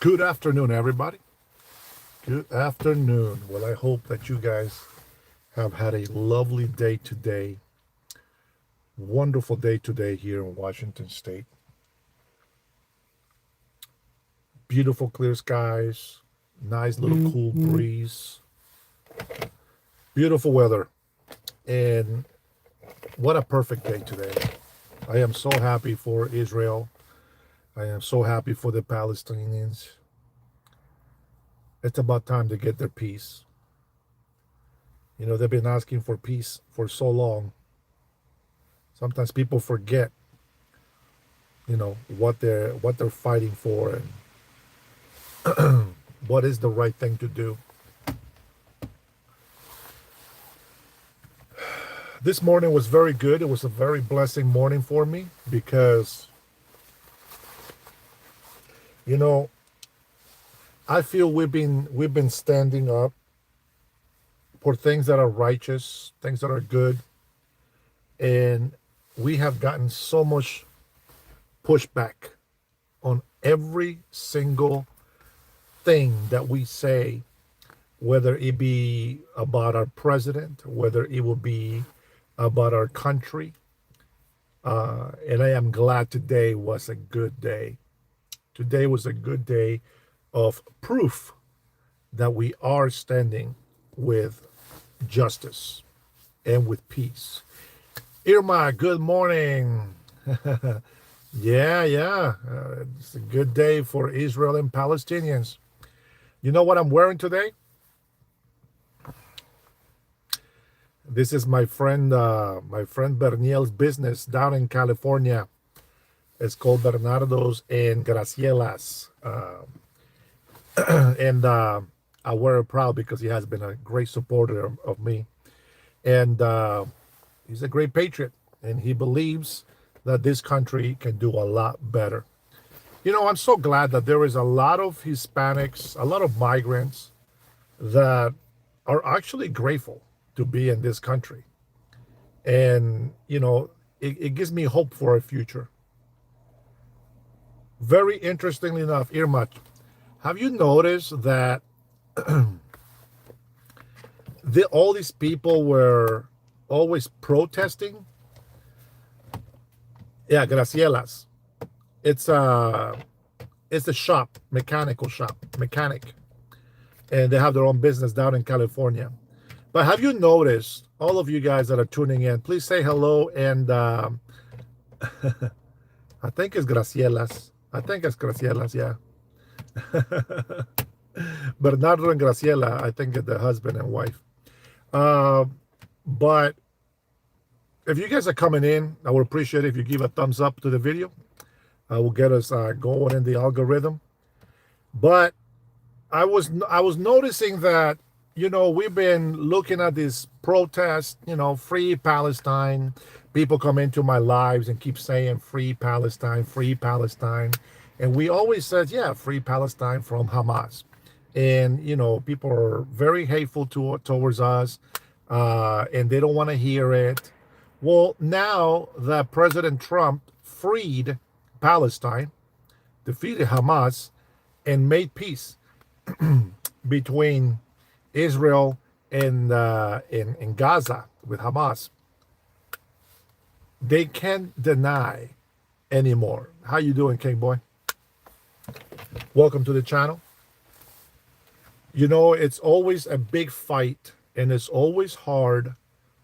Good afternoon, everybody. Good afternoon. Well, I hope that you guys have had a lovely day today. Wonderful day today here in Washington State. Beautiful clear skies, nice little cool breeze, beautiful weather, and what a perfect day today. I am so happy for Israel. I am so happy for the Palestinians. It's about time to get their peace. You know, they've been asking for peace for so long. Sometimes people forget, what they're fighting for and what is the right thing to do. This morning was very good. It was a very blessing morning for me because, you know, I feel we've been standing up for things that are righteous, things that are good, and we have gotten so much pushback on every single thing that we say, whether it be about our president, whether it will be about our country. And I am glad today was a good day. Today was a good day of proof that we are standing with justice and with peace. Irma, good morning. Yeah. It's a good day for Israel and Palestinians. You know what I'm wearing today? This is my friend Berniel's business down in California. It's called Bernardo's and Gracielas. And I wear it proud because he has been a great supporter of me. And he's a great patriot. And he believes that this country can do a lot better. You know, I'm so glad that there is a lot of Hispanics, a lot of migrants that are actually grateful to be in this country. And, it gives me hope for a future. Very interestingly enough, Irma, have you noticed that all these people were always protesting? Yeah, Gracielas. It's a shop, mechanic, and they have their own business down in California. But have you noticed, all of you guys that are tuning in, please say hello. And I think it's Gracielas. Yeah. Bernardo and Graciela, I think, are the husband and wife. But if you guys are coming in, I would appreciate it if you give a thumbs up to the video. Will get us going in the algorithm. But I was noticing that, we've been looking at this protest, free Palestine. People come into my lives and keep saying free Palestine, free Palestine. And we always said, yeah, free Palestine from Hamas. And, people are very hateful towards us, and they don't want to hear it. Well, now that President Trump freed Palestine, defeated Hamas, and made peace between Israel and in Gaza with Hamas, they can't deny anymore. How you doing, King Boy? Welcome to the channel. It's always a big fight, and it's always hard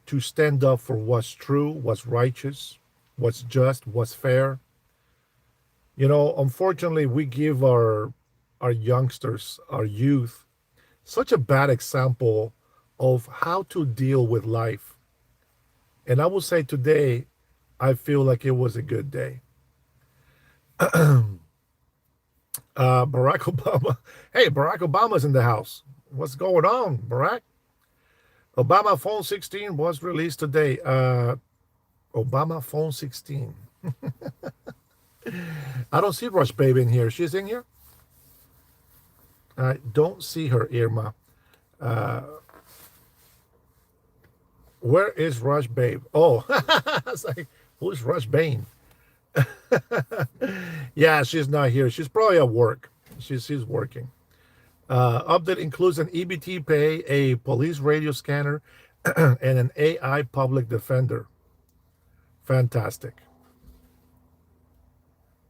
to stand up for what's true, what's righteous, what's just, what's fair. Unfortunately, we give our youngsters, our youth, such a bad example of how to deal with life. And I will say today, I feel like it was a good day. Barack Obama. Hey, Barack Obama's in the house. What's going on, Barack? Obama phone 16 was released today. Obama phone 16. I don't see Rush Babe in here. She's in here? I don't see her, Irma. Where is Rush Babe? Oh, I was like, who's Rush Babe? Yeah, she's not here. She's probably at work. She's working. Update includes an EBT pay, a police radio scanner, and an AI public defender. Fantastic.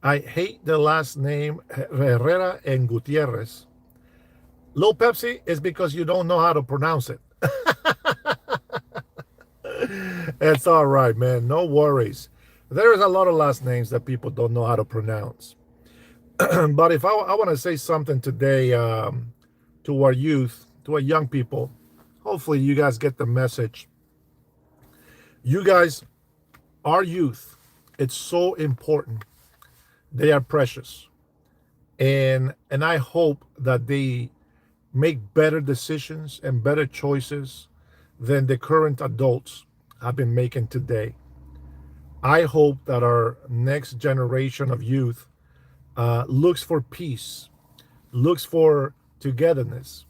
I hate the last name Herrera and Gutierrez. Low Pepsi is because you don't know how to pronounce it. It's all right, man. No worries. There's a lot of last names that people don't know how to pronounce. But if I want to say something today to our youth, to our young people, hopefully you guys get the message. You guys, our youth, it's so important. They are precious. And I hope that they make better decisions and better choices than the current adults have been making today. I hope that our next generation of youth looks for peace, looks for togetherness,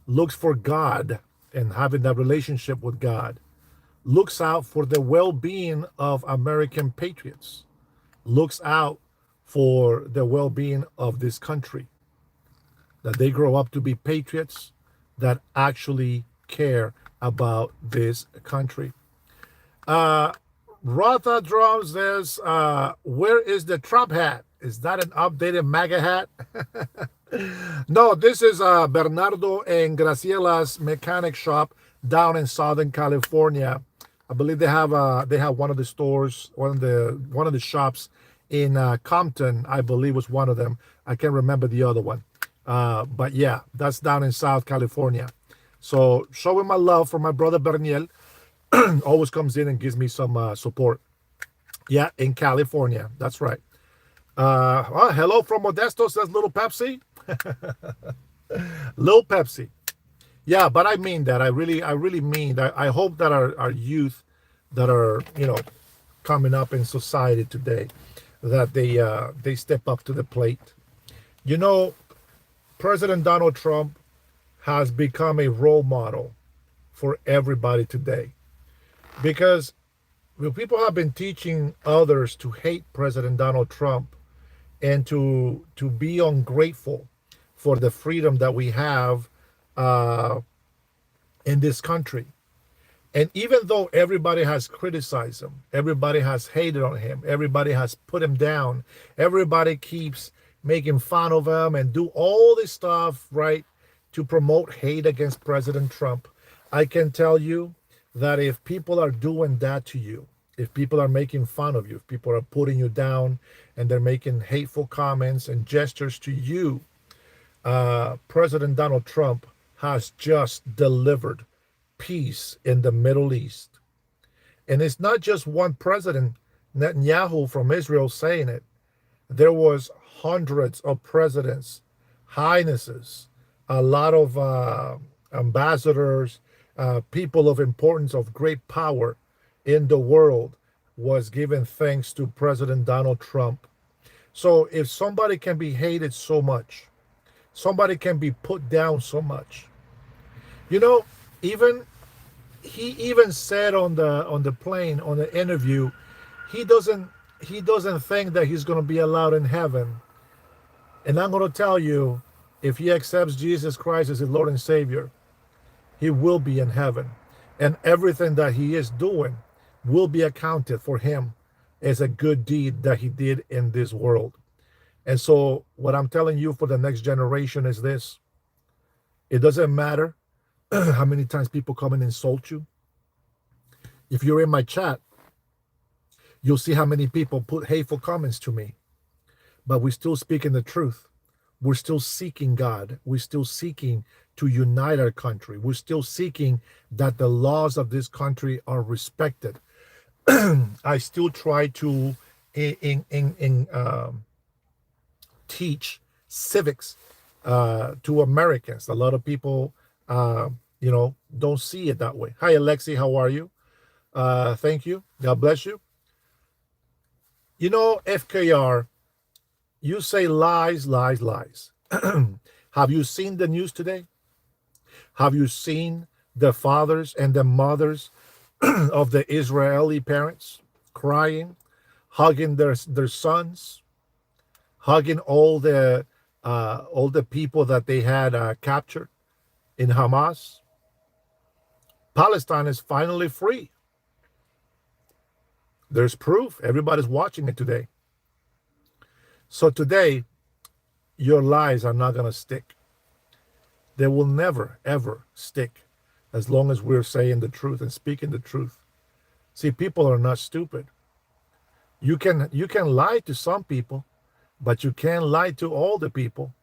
looks for God and having that relationship with God, looks out for the well-being of American patriots, looks out for the well-being of this country, that they grow up to be patriots that actually care about this country. Rotha Drums says, where is the Trump hat? Is that an updated MAGA hat? No, this is Bernardo and Graciela's mechanic shop down in Southern California. I believe they have one of the stores, one of the shops in Compton. I believe was one of them. I can't remember the other one. But yeah, that's down in South California. So showing my love for my brother Berniel. Always comes in and gives me some support. Yeah, in California. That's right. Hello from Modesto, says Little Pepsi. Little Pepsi. Yeah, but I mean that. I really mean that. I hope that our youth that are, coming up in society today, that they step up to the plate. President Donald Trump has become a role model for everybody today. Because people have been teaching others to hate President Donald Trump and to be ungrateful for the freedom that we have in this country. And even though everybody has criticized him, everybody has hated on him, everybody has put him down, everybody keeps making fun of him and do all this stuff, right, to promote hate against President Trump, I can tell you that if people are doing that to you, if people are making fun of you, if people are putting you down and they're making hateful comments and gestures to you, President Donald Trump has just delivered peace in the Middle East. And it's not just one president, Netanyahu from Israel, saying it. There was hundreds of presidents, highnesses, a lot of ambassadors, people of importance, of great power in the world was giving thanks to President Donald Trump. So if somebody can be hated so much, somebody can be put down so much, even he even said on the plane, on the interview, he doesn't think that he's going to be allowed in heaven. And I'm going to tell you, if he accepts Jesus Christ as his Lord and Savior, he will be in heaven. And everything that he is doing will be accounted for him as a good deed that he did in this world. And so what I'm telling you for the next generation is this. It doesn't matter how many times people come and insult you. If you're in my chat, you'll see how many people put hateful comments to me. But we're still speaking the truth. We're still seeking God. We're still seeking to unite our country. We're still seeking that the laws of this country are respected. I still try to teach civics to Americans. A lot of people, don't see it that way. Hi, Alexi. How are you? Thank you. God bless you. FKR, you say lies, lies, lies. Have you seen the news today? Have you seen the fathers and the mothers of the Israeli parents crying, hugging their sons, hugging all the all the people that they had captured in Hamas. Palestine is finally free. There's proof. Everybody's watching it today. So today, your lies are not going to stick. They will never, ever stick as long as we're saying the truth and speaking the truth. See, people are not stupid. You can lie to some people, but you can't lie to all the people.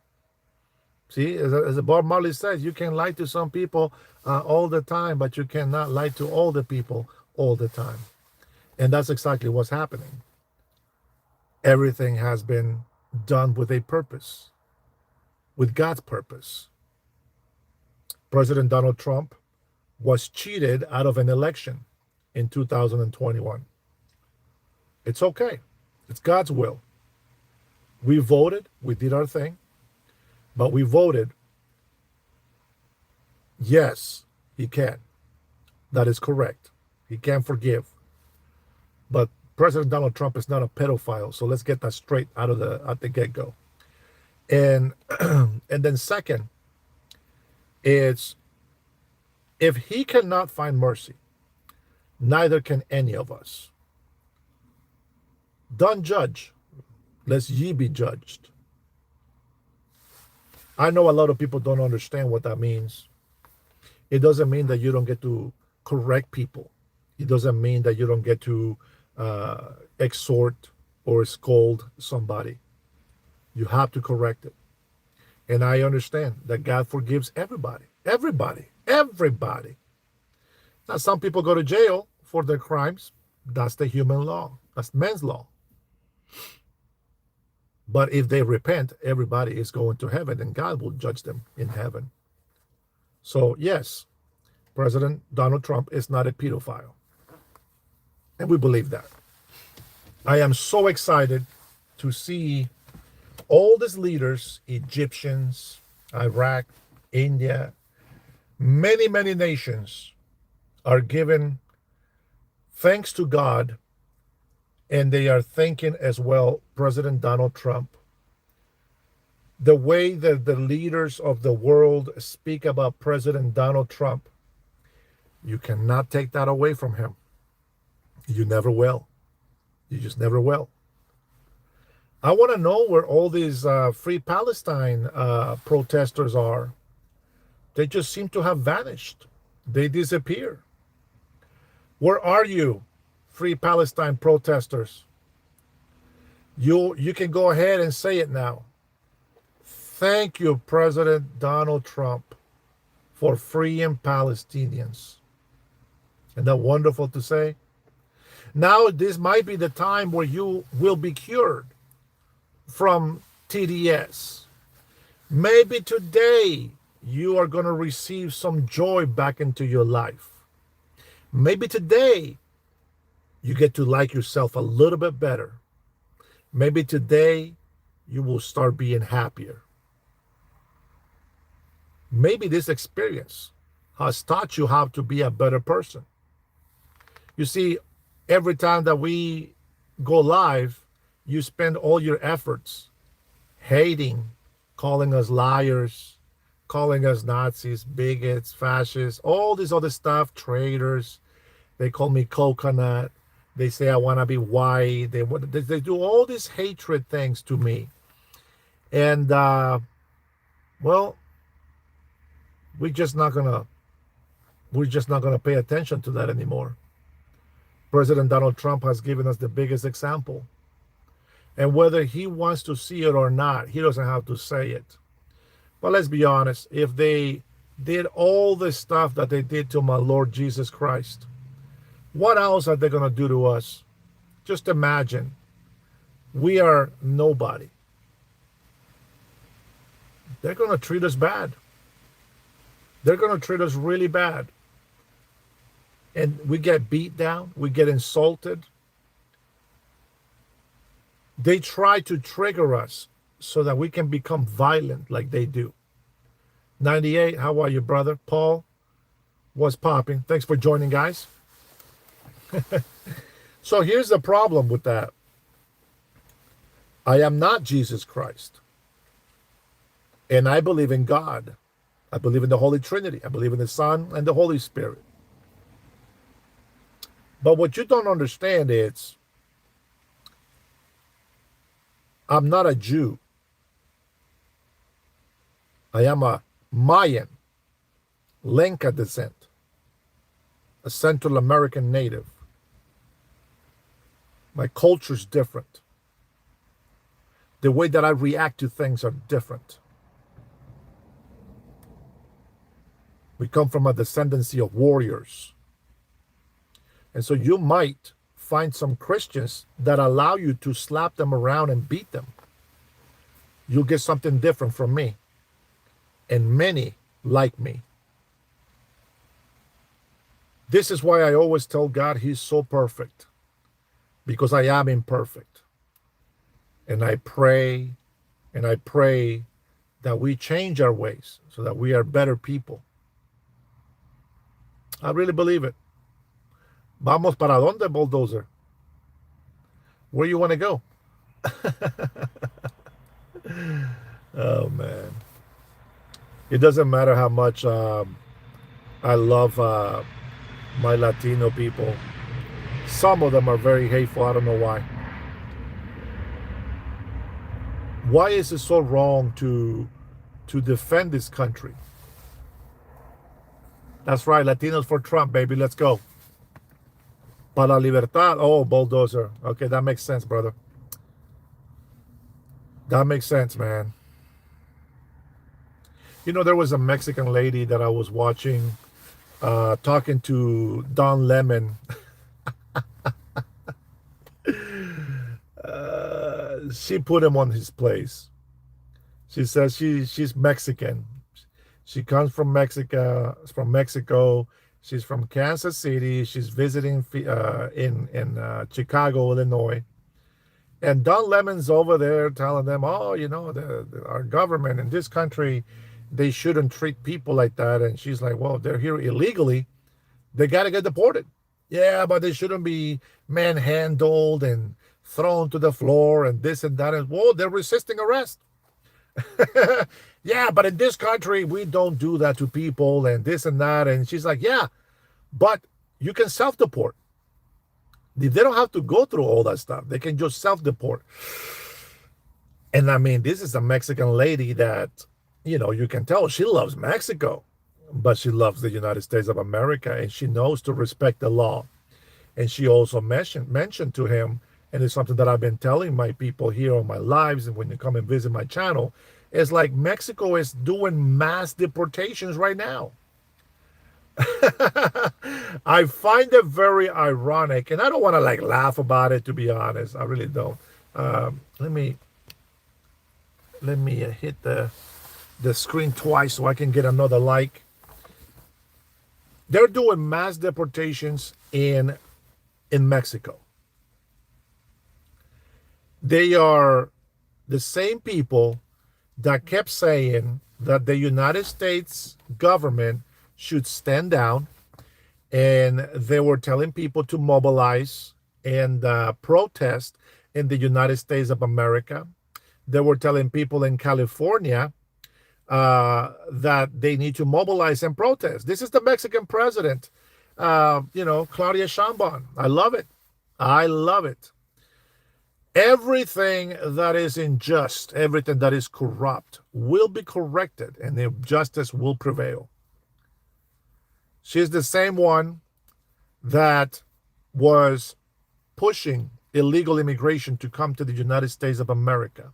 See, as Bob Marley says, you can lie to some people all the time, but you cannot lie to all the people all the time. And that's exactly what's happening. Everything has been done with a purpose, with God's purpose. President Donald Trump was cheated out of an election in 2021. It's okay. It's God's will. We voted. We did our thing. But we voted, yes, he can. That is correct. He can forgive. But President Donald Trump is not a pedophile, so let's get that straight out the get-go. And and then second, it's if he cannot find mercy, neither can any of us. Don't judge, lest ye be judged. I know a lot of people don't understand what that means. It doesn't mean that you don't get to correct people. It doesn't mean that you don't get to exhort or scold somebody. You have to correct it. And I understand that God forgives everybody. Everybody. Now, some people go to jail for their crimes. That's the human law. That's man's law. But if they repent, everybody is going to heaven, and God will judge them in heaven. So, yes, President Donald Trump is not a pedophile. And we believe that. I am so excited to see all these leaders, Egyptians, Iraq, India, many, many nations are giving thanks to God, and they are thanking as well President Donald Trump. The way that the leaders of the world speak about President Donald Trump, you cannot take that away from him. You never will. You just never will. I want to know where all these Free Palestine protesters are. They just seem to have vanished. They disappear. Where are you, Free Palestine protesters? You can go ahead and say it now. Thank you, President Donald Trump, for freeing Palestinians. Isn't that wonderful to say? Now, this might be the time where you will be cured from TDS. Maybe today you are going to receive some joy back into your life. Maybe today you get to like yourself a little bit better. Maybe today you will start being happier. Maybe this experience has taught you how to be a better person. You see, every time that we go live, you spend all your efforts hating, calling us liars, calling us Nazis, bigots, fascists, all this other stuff, traitors. They call me coconut. They say I want to be white. They do all these hatred things to me. And, well, we're just not gonna pay attention to that anymore. President Donald Trump has given us the biggest example. And whether he wants to see it or not, he doesn't have to say it. But let's be honest, if they did all the stuff that they did to my Lord Jesus Christ, what else are they going to do to us? Just imagine. We are nobody. They're going to treat us bad. They're going to treat us really bad. And we get beat down. We get insulted. They try to trigger us so that we can become violent like they do. 98, how are you, brother? Paul, what's popping? Thanks for joining, guys. So here's the problem with that. I am not Jesus Christ. And I believe in God. I believe in the Holy Trinity. I believe in the Son and the Holy Spirit. But what you don't understand is I'm not a Jew. I am a Mayan, Lenca descent, a Central American native. My culture's different. The way that I react to things are different. We come from a descendancy of warriors. And so you might find some Christians that allow you to slap them around and beat them. You'll get something different from me. And many like me. This is why I always tell God He's so perfect. Because I am imperfect. And I pray that we change our ways so that we are better people. I really believe it. Vamos para dónde, bulldozer? Where you want to go? Oh, man. It doesn't matter how much I love my Latino people. Some of them are very hateful. I don't know why. Why is it so wrong to defend this country? That's right, Latinos for Trump, baby. Let's go. Para la libertad. Oh, bulldozer. Okay, that makes sense, brother. That makes sense, man. You know, there was a Mexican lady that I was watching talking to Don Lemon. She put him on his place. She says she's Mexican. She comes from Mexico. She's from Kansas City. She's visiting in Chicago, Illinois. And Don Lemon's over there telling them, oh, you know, our government in this country, they shouldn't treat people like that. And she's like, well, if they're here illegally, they got to get deported. Yeah, but they shouldn't be manhandled and thrown to the floor and this and that. And, whoa, they're resisting arrest. Yeah, but in this country, we don't do that to people and this and that. And she's like, yeah, but you can self-deport. They don't have to go through all that stuff. They can just self-deport. And I mean, this is a Mexican lady that, you know, you can tell she loves Mexico, but she loves the United States of America, and she knows to respect the law. And she also mentioned to him, and it's something that I've been telling my people here on my lives, and when they come and visit my channel, it's like Mexico is doing mass deportations right now. I find it very ironic, and I don't want to like laugh about it, to be honest. I really don't. Let me hit the screen twice so I can get another like. They're doing mass deportations in Mexico. They are the same people that kept saying that the United States government should stand down, and they were telling people to mobilize and protest in the United States of America. They were telling people in California that they need to mobilize and protest. This is the Mexican president, you know, Claudia Sheinbaum. I love it. I love it. Everything that is unjust, everything that is corrupt will be corrected, and the justice will prevail. She's the same one that was pushing illegal immigration to come to the United States of America.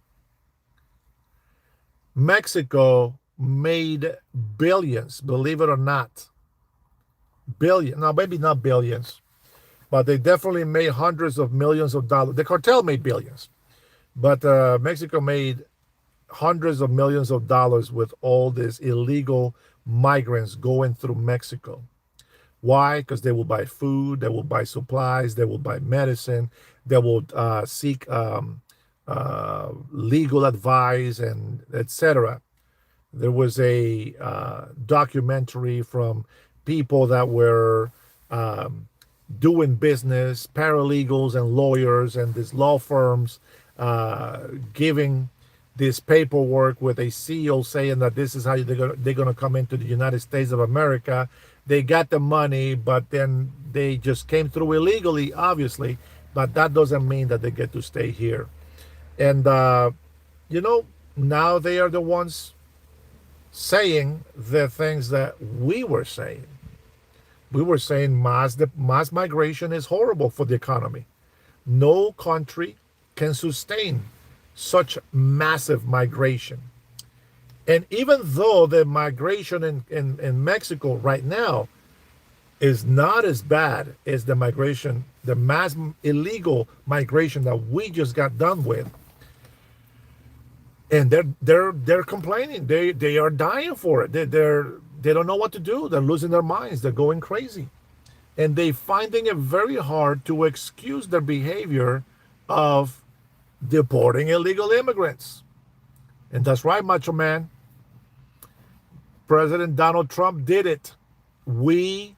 Mexico made billions, believe it or not. Billions. No, maybe not billions, but they definitely made hundreds of millions of dollars. The cartel made billions, but Mexico made hundreds of millions of dollars with all these illegal migrants going through Mexico. Why? Because they will buy food, they will buy supplies, they will buy medicine, they will seek legal advice, and etc. There was a documentary from people that were doing business, paralegals and lawyers and these law firms, giving this paperwork with a seal saying that this is how they're gonna come into the United States of America. They got the money, but then they just came through illegally, obviously. But that doesn't mean that they get to stay here. And you know, now they are the ones saying the things that we were saying. We were saying mass migration is horrible for the economy. No country can sustain such massive migration. And even though the migration in Mexico right now is not as bad as the migration, the mass illegal migration that we just got done with, and they're complaining. They are dying for it. They don't know what to do. They're losing their minds. They're going crazy, and they finding it very hard to excuse their behavior of deporting illegal immigrants. And that's right, Macho Man. President Donald Trump did it. We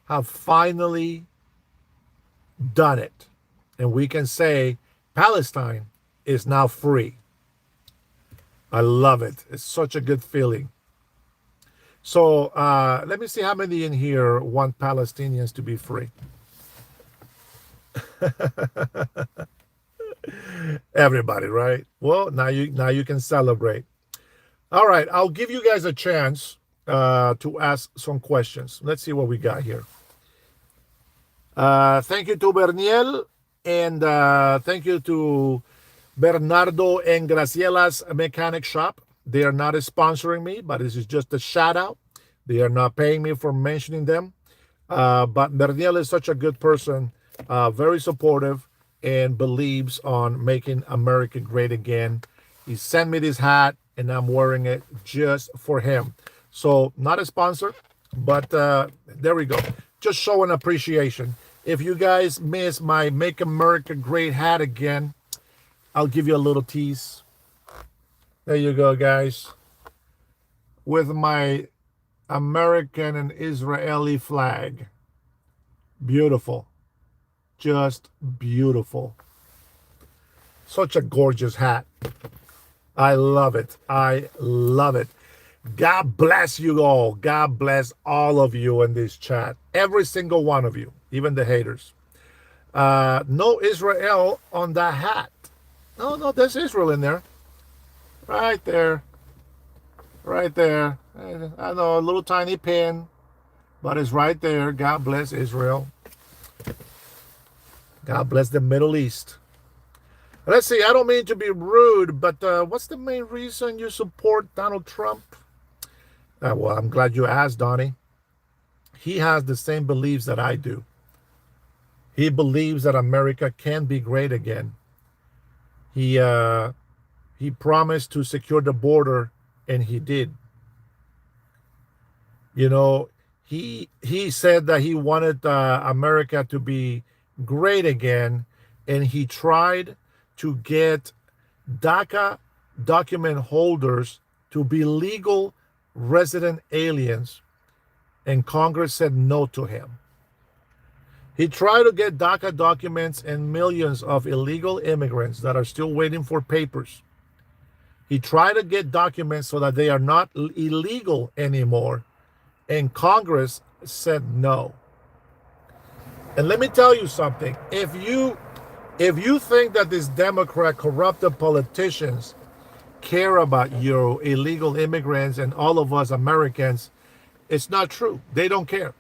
have finally done it. And we can say Palestine is now free. I love it. It's such a good feeling. So let me see how many in here want Palestinians to be free. Everybody, right? Well, now you can celebrate. All right, I'll give you guys a chance to ask some questions. Let's see what we got here. Thank you to Berniel, and thank you to Bernardo and Graciela's Mechanic Shop. They are not sponsoring me, but this is just a shout out. They are not paying me for mentioning them. But Berniel is such a good person, very supportive, and believes on making America great again. He sent me this hat, and I'm wearing it just for him. So not a sponsor, but there we go. Just showing appreciation. If you guys miss my Make America Great hat again, I'll give you a little tease. There you go, guys. With my American and Israeli flag. Beautiful. Just beautiful. Such a gorgeous hat. I love it. I love it. God bless you all. God bless all of you in this chat. Every single one of you, even the haters. No Israel on that hat. No, there's Israel in there. Right there. Right there. I know, a little tiny pin, but it's right there. God bless Israel. God bless the Middle East. Let's see, I don't mean to be rude, but what's the main reason you support Donald Trump? Well, I'm glad you asked, Donnie. He has the same beliefs that I do. He believes that America can be great again. He promised to secure the border, and he did. You know, he said that he wanted America to be great again, and he tried to get DACA document holders to be legal resident aliens, and Congress said no to him. He tried to get DACA documents and millions of illegal immigrants that are still waiting for papers. He tried to get documents so that they are not illegal anymore, and Congress said no. And let me tell you something. If you think that these Democrat corrupted politicians care about your illegal immigrants and all of us Americans, it's not true. They don't care.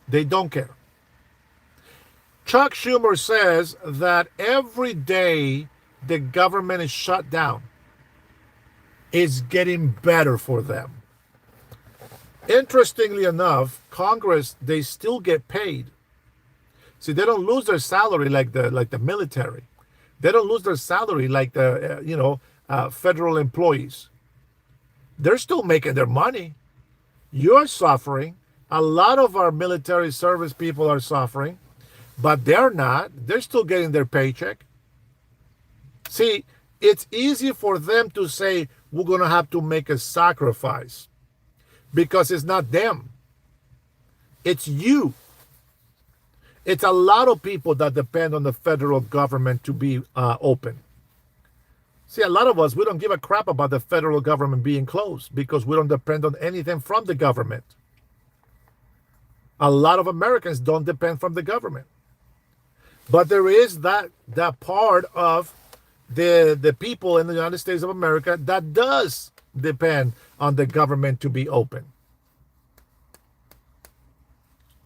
They don't care. Chuck Schumer says that every day the government is shut down, it's getting better for them. Interestingly enough, Congress, they still get paid. See, they don't lose their salary like the military. They don't lose their salary like the federal employees. They're still making their money. You're suffering. A lot of our military service people are suffering, but they're not. They're still getting their paycheck. See, it's easy for them to say, we're going to have to make a sacrifice, because it's not them. It's you. It's a lot of people that depend on the federal government to be open. See, a lot of us, we don't give a crap about the federal government being closed because we don't depend on anything from the government. A lot of Americans don't depend from the government. But there is that part of the people in the United States of America that does depend on the government to be open.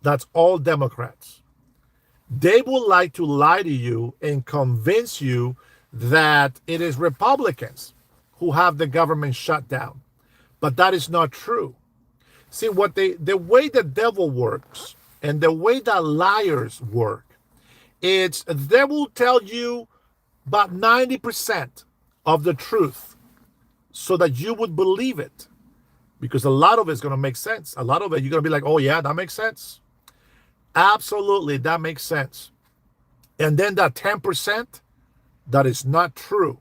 That's all Democrats. They would like to lie to you and convince you that it is Republicans who have the government shut down. But that is not true. See, the way the devil works and the way that liars work, it's they will tell you about 90% of the truth so that you would believe it. Because a lot of it's going to make sense. A lot of it, you're going to be like, oh yeah, that makes sense. Absolutely, that makes sense. And then that 10% that is not true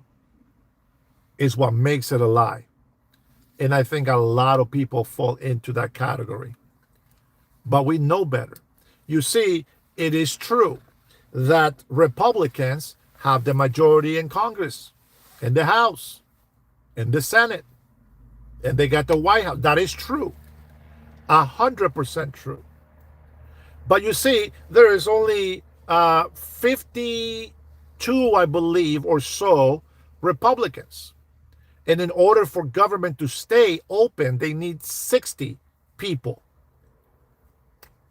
is what makes it a lie. And I think a lot of people fall into that category. But we know better. You see, it is true that Republicans have the majority in Congress, in the House, in the Senate, and they got the White House. That is true. 100% true. But you see, there is only 52, I believe, or so Republicans. And in order for government to stay open, they need 60 people.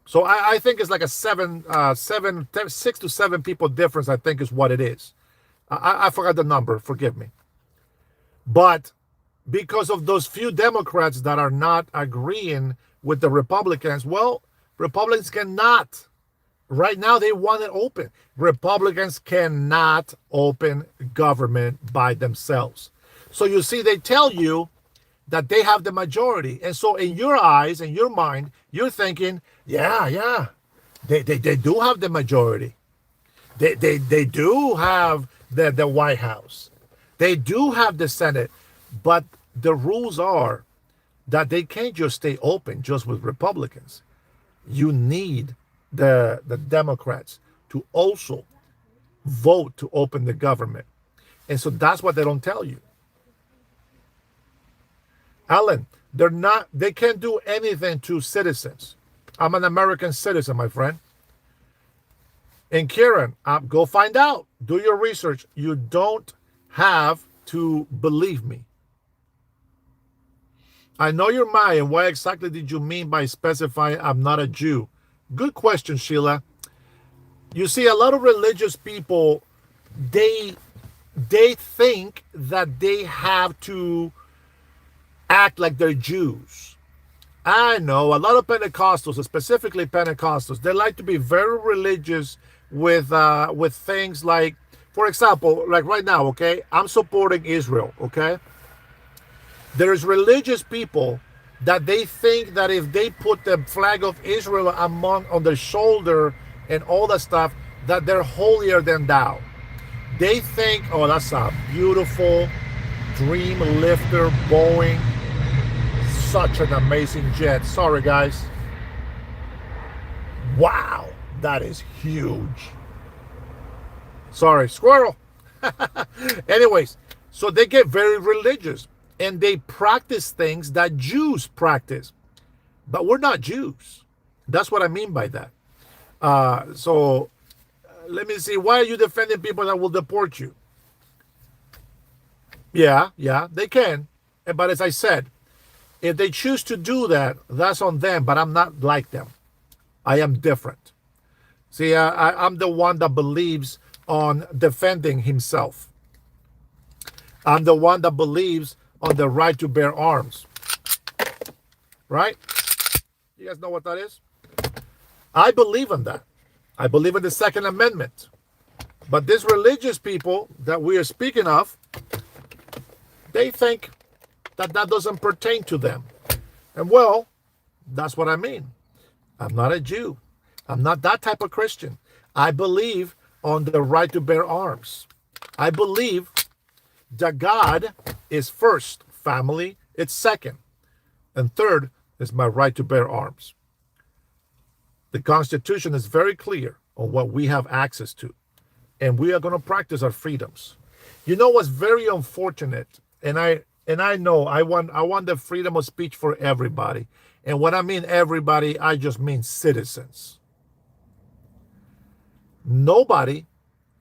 So I think it's like a 6 to 7 people difference, I think is what it is. I forgot the number, forgive me. But because of those few Democrats that are not agreeing with the Republicans, well, Republicans cannot. Right now, they want it open. Republicans cannot open government by themselves. So you see, they tell you that they have the majority. And so in your eyes, in your mind, you're thinking, yeah, they do have the majority. They do have the White House. They do have the Senate. But the rules are that they can't just stay open just with Republicans. You need the Democrats to also vote to open the government. And so that's what they don't tell you. Alan, they can't do anything to citizens. I'm an American citizen, my friend. And Kieran, go find out. Do your research. You don't have to believe me. I know you're Mayan. Why exactly did you mean by specifying I'm not a Jew? Good question, Sheila. You see, a lot of religious people, they think that they have to act like they're Jews. I know a lot of Pentecostals, specifically Pentecostals, they like to be very religious with things like, for example, like right now, okay, I'm supporting Israel, okay? There's religious people that they think that if they put the flag of Israel on their shoulder and all that stuff, that they're holier than thou. They think, oh, that's a beautiful dream lifter, Boeing, such an amazing jet. Sorry, guys. Wow, that is huge. Sorry, squirrel. Anyways, so they get very religious and they practice things that Jews practice. But we're not Jews. That's what I mean by that. So let me see. Why are you defending people that will deport you? Yeah, they can. But as I said, if they choose to do that, that's on them. But I'm not like them. I am different. See, I'm the one that believes on defending himself. I'm the one that believes on the right to bear arms. Right? You guys know what that is? I believe in that. I believe in the Second Amendment. But these religious people that we are speaking of, they think that that doesn't pertain to them. And well, that's what I mean. I'm not a Jew. I'm not that type of Christian. I believe on the right to bear arms. I believe that God is first, family, it's second. And third is my right to bear arms. The Constitution is very clear on what we have access to. And we are going to practice our freedoms. You know what's very unfortunate, and I know I want the freedom of speech for everybody. And when I mean everybody, I just mean citizens. Nobody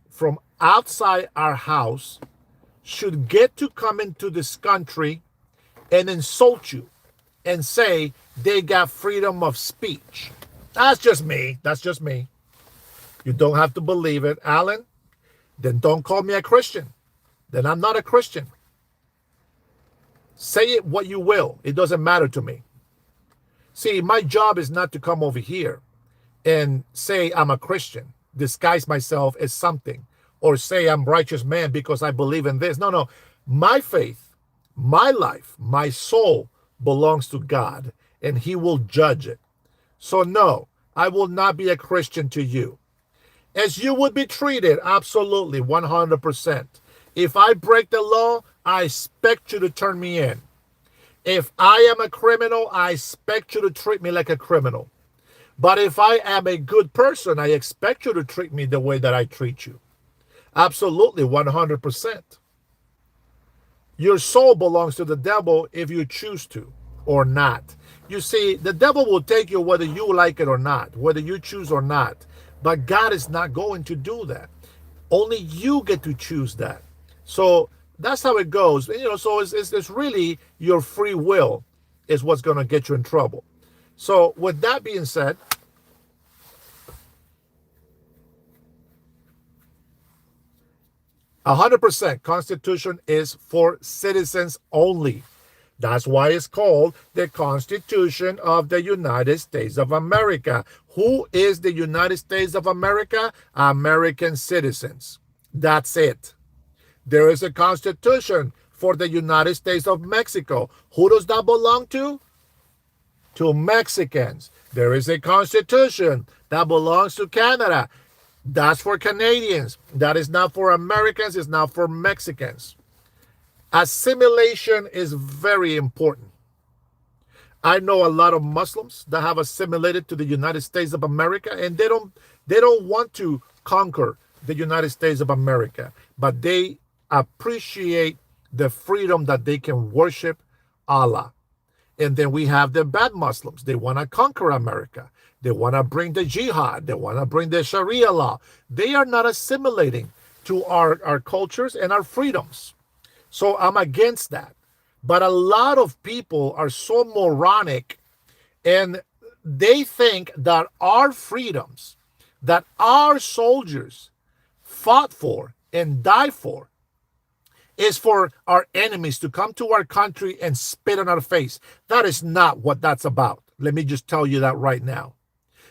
from outside our house should get to come into this country and insult you and say they got freedom of speech. That's just me. That's just me. You don't have to believe it, Alan. Then don't call me a Christian. Then I'm not a Christian. Say it what you will. It doesn't matter to me. See, my job is not to come over here and say I'm a Christian, disguise myself as something, or say I'm righteous man because I believe in this. No, no. My faith, my life, my soul belongs to God, and he will judge it. So no, I will not be a Christian to you. As you would be treated, absolutely, 100%. If I break the law, I expect you to turn me in. If I am a criminal, I expect you to treat me like a criminal. But if I am a good person, I expect you to treat me the way that I treat you. Absolutely, 100%. Your soul belongs to the devil if you choose to or not. You see, the devil will take you whether you like it or not, whether you choose or not. But God is not going to do that. Only you get to choose that. So that's how it goes. So it's really your free will is what's going to get you in trouble. So with that being said, 100% Constitution is for citizens only. That's why it's called the Constitution of the United States of America. Who is the United States of America? American citizens. That's it. There is a Constitution for the United States of Mexico. Who does that belong to? To Mexicans. There is a Constitution that belongs to Canada. That's for Canadians. That is not for Americans. It's not for Mexicans. Assimilation is very important. I know a lot of Muslims that have assimilated to the United States of America, and they don't want to conquer the United States of America, but they appreciate the freedom that they can worship Allah. And then we have the bad Muslims. They want to conquer America. They want to bring the jihad. They want to bring the Sharia law. They are not assimilating to our cultures and our freedoms. So I'm against that. But a lot of people are so moronic, and they think that our freedoms, that our soldiers fought for and died for, is for our enemies to come to our country and spit on our face. That is not what that's about. Let me just tell you that right now.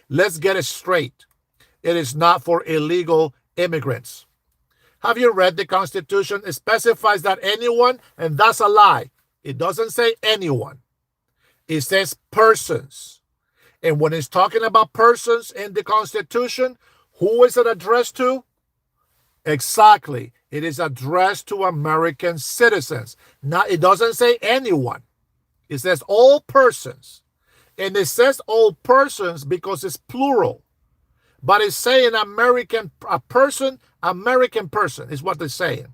Let's get it straight. It is not for illegal immigrants. Have you read the Constitution? It specifies that anyone, and that's a lie. It doesn't say anyone. It says persons. And when it's talking about persons in the Constitution, who is it addressed to? Exactly. It is addressed to American citizens. Now, it doesn't say anyone. It says all persons. And it says all persons because it's plural. But it's saying American person is what they're saying.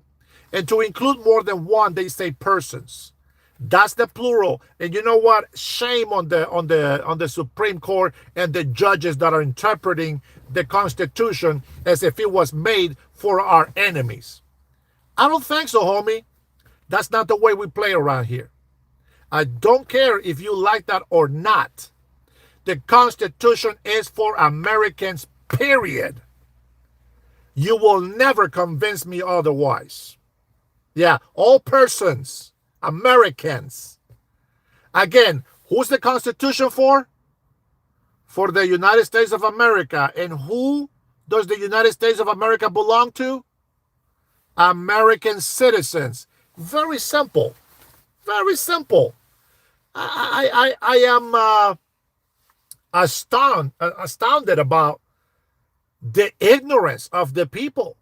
And to include more than one, they say persons. That's the plural. And you know what? Shame on the Supreme Court and the judges that are interpreting the Constitution as if it was made for our enemies. I don't think so, homie. That's not the way we play around here. I don't care if you like that or not. The Constitution is for Americans, period. You will never convince me otherwise. Yeah, all persons, Americans. Again, who's the Constitution for? For the United States of America. And who does the United States of America belong to? American citizens. Very simple. Very simple. I am astounded about the ignorance of the people.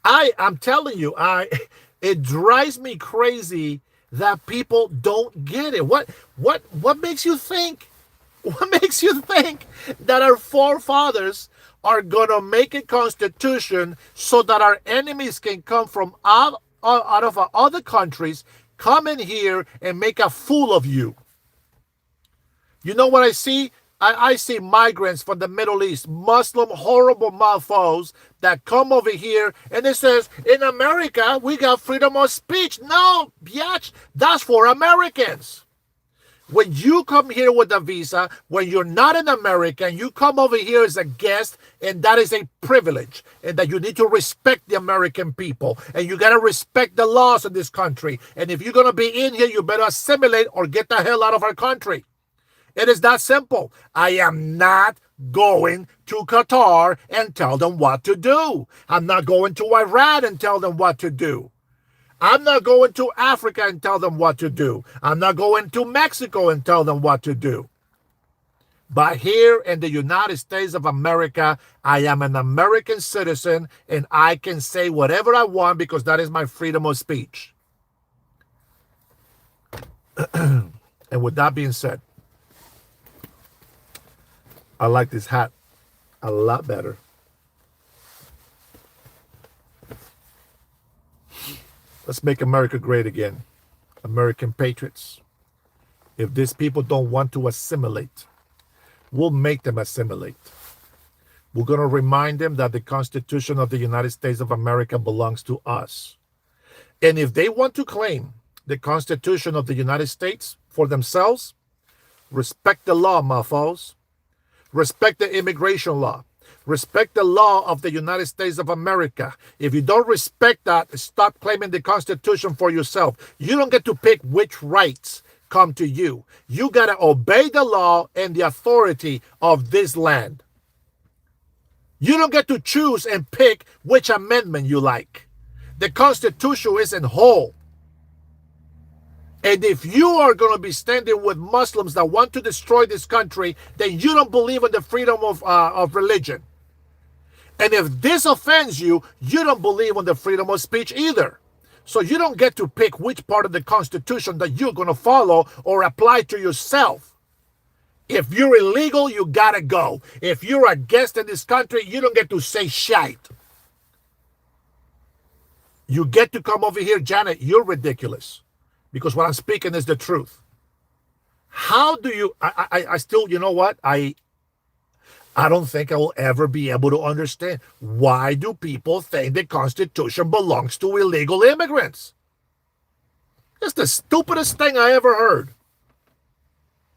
I'm telling you, it drives me crazy that people don't get it. What makes you think? What makes you think that our forefathers are going to make a constitution so that our enemies can come from out of other countries, come in here and make a fool of you. You know what I see? I see migrants from the Middle East, Muslim horrible mofos that come over here and it says, in America, we got freedom of speech. No, biatch, that's for Americans. When you come here with a visa, when you're not an American, you come over here as a guest, and that is a privilege, and that you need to respect the American people, and you got to respect the laws of this country. And if you're going to be in here, you better assimilate or get the hell out of our country. It is that simple. I am not going to Qatar and tell them what to do. I'm not going to Iran and tell them what to do. I'm not going to Africa and tell them what to do. I'm not going to Mexico and tell them what to do. But here in the United States of America, I am an American citizen and I can say whatever I want because that is my freedom of speech. And with that being said, I like this hat a lot better. Let's make America great again. American patriots. If these people don't want to assimilate, we'll make them assimilate. We're going to remind them that the Constitution of the United States of America belongs to us. And if they want to claim the Constitution of the United States for themselves, respect the law, mofos. Respect the immigration law. Respect the law of the United States of America. If you don't respect that, stop claiming the Constitution for yourself. You don't get to pick which rights come to you. You got to obey the law and the authority of this land. You don't get to choose and pick which amendment you like. The Constitution isn't whole. And if you are going to be standing with Muslims that want to destroy this country, then you don't believe in the freedom of religion. And if this offends you, you don't believe in the freedom of speech either. So you don't get to pick which part of the Constitution that you're going to follow or apply to yourself. If you're illegal, you got to go. If you're a guest in this country, you don't get to say shite. You get to come over here, Janet, you're ridiculous. Because what I'm speaking is the truth. How do you, I still, you know what? I don't think I will ever be able to understand. Why do people think the Constitution belongs to illegal immigrants? It's the stupidest thing I ever heard.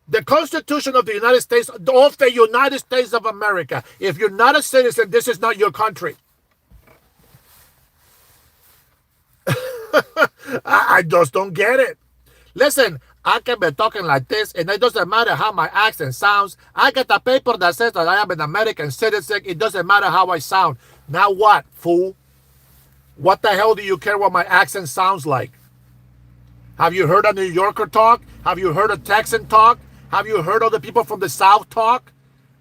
The Constitution of the United States of America. If you're not a citizen, this is not your country. I just don't get it. Listen, I can be talking like this, and it doesn't matter how my accent sounds. I get a paper that says that I am an American citizen. It doesn't matter how I sound. Now what, fool? What the hell do you care what my accent sounds like? Have you heard a New Yorker talk? Have you heard a Texan talk? Have you heard other people from the South talk?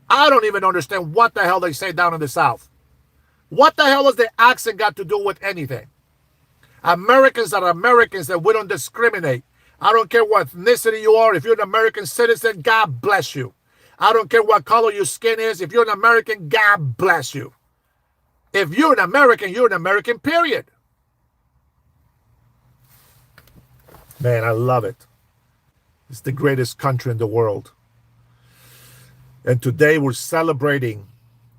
I don't even understand what the hell they say down in the South. What the hell has the accent got to do with anything? Americans are Americans, and we don't discriminate. I don't care what ethnicity you are. If you're an American citizen, God bless you. I don't care what color your skin is. If you're an American, God bless you. If you're an American, period. Man, I love it. It's the greatest country in the world. And today we're celebrating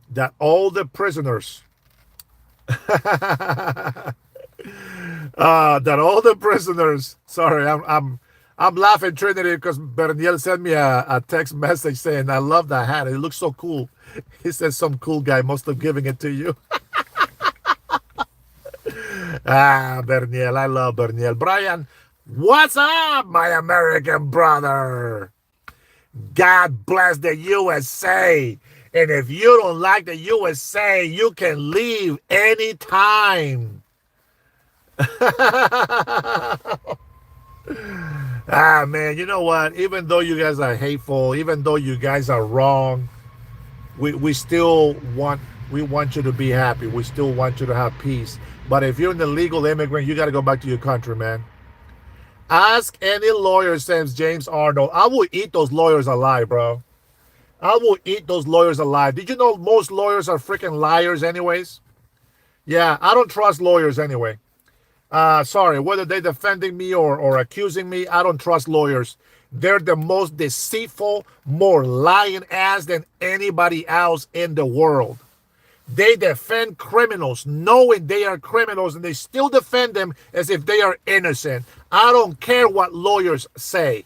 that all the prisoners sorry, I'm laughing, Trinity, because Berniel sent me a text message saying, I love that hat. It looks so cool. He says some cool guy must have given it to you. Berniel, I love Berniel. Brian, what's up, my American brother? God bless the USA. And if you don't like the USA, you can leave anytime. Man, you know what? Even though you guys are hateful, even though you guys are wrong, we still want you to be happy. We still want you to have peace. But if you're an illegal immigrant, you got to go back to your country, man. Ask any lawyer, says James Arnold. I will eat those lawyers alive, bro. I will eat those lawyers alive. Did you know most lawyers are freaking liars anyways? Yeah, I don't trust lawyers anyway. Sorry, whether they're defending me or accusing me, I don't trust lawyers. They're the most deceitful, more lying ass than anybody else in the world. They defend criminals knowing they are criminals, and they still defend them as if they are innocent. I don't care what lawyers say.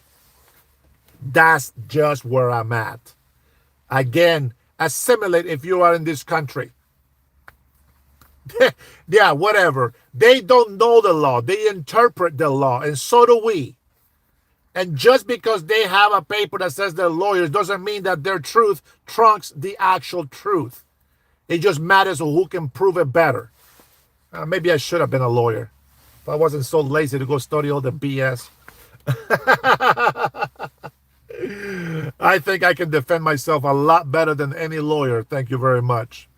That's just where I'm at. Again, assimilate if you are in this country. Yeah, whatever. They don't know the law. They interpret the law, and so do we. And just because they have a paper that says they're lawyers doesn't mean that their truth trumps the actual truth. It just matters who can prove it better. Maybe I should have been a lawyer if I wasn't so lazy to go study all the BS. I think I can defend myself a lot better than any lawyer. Thank you very much.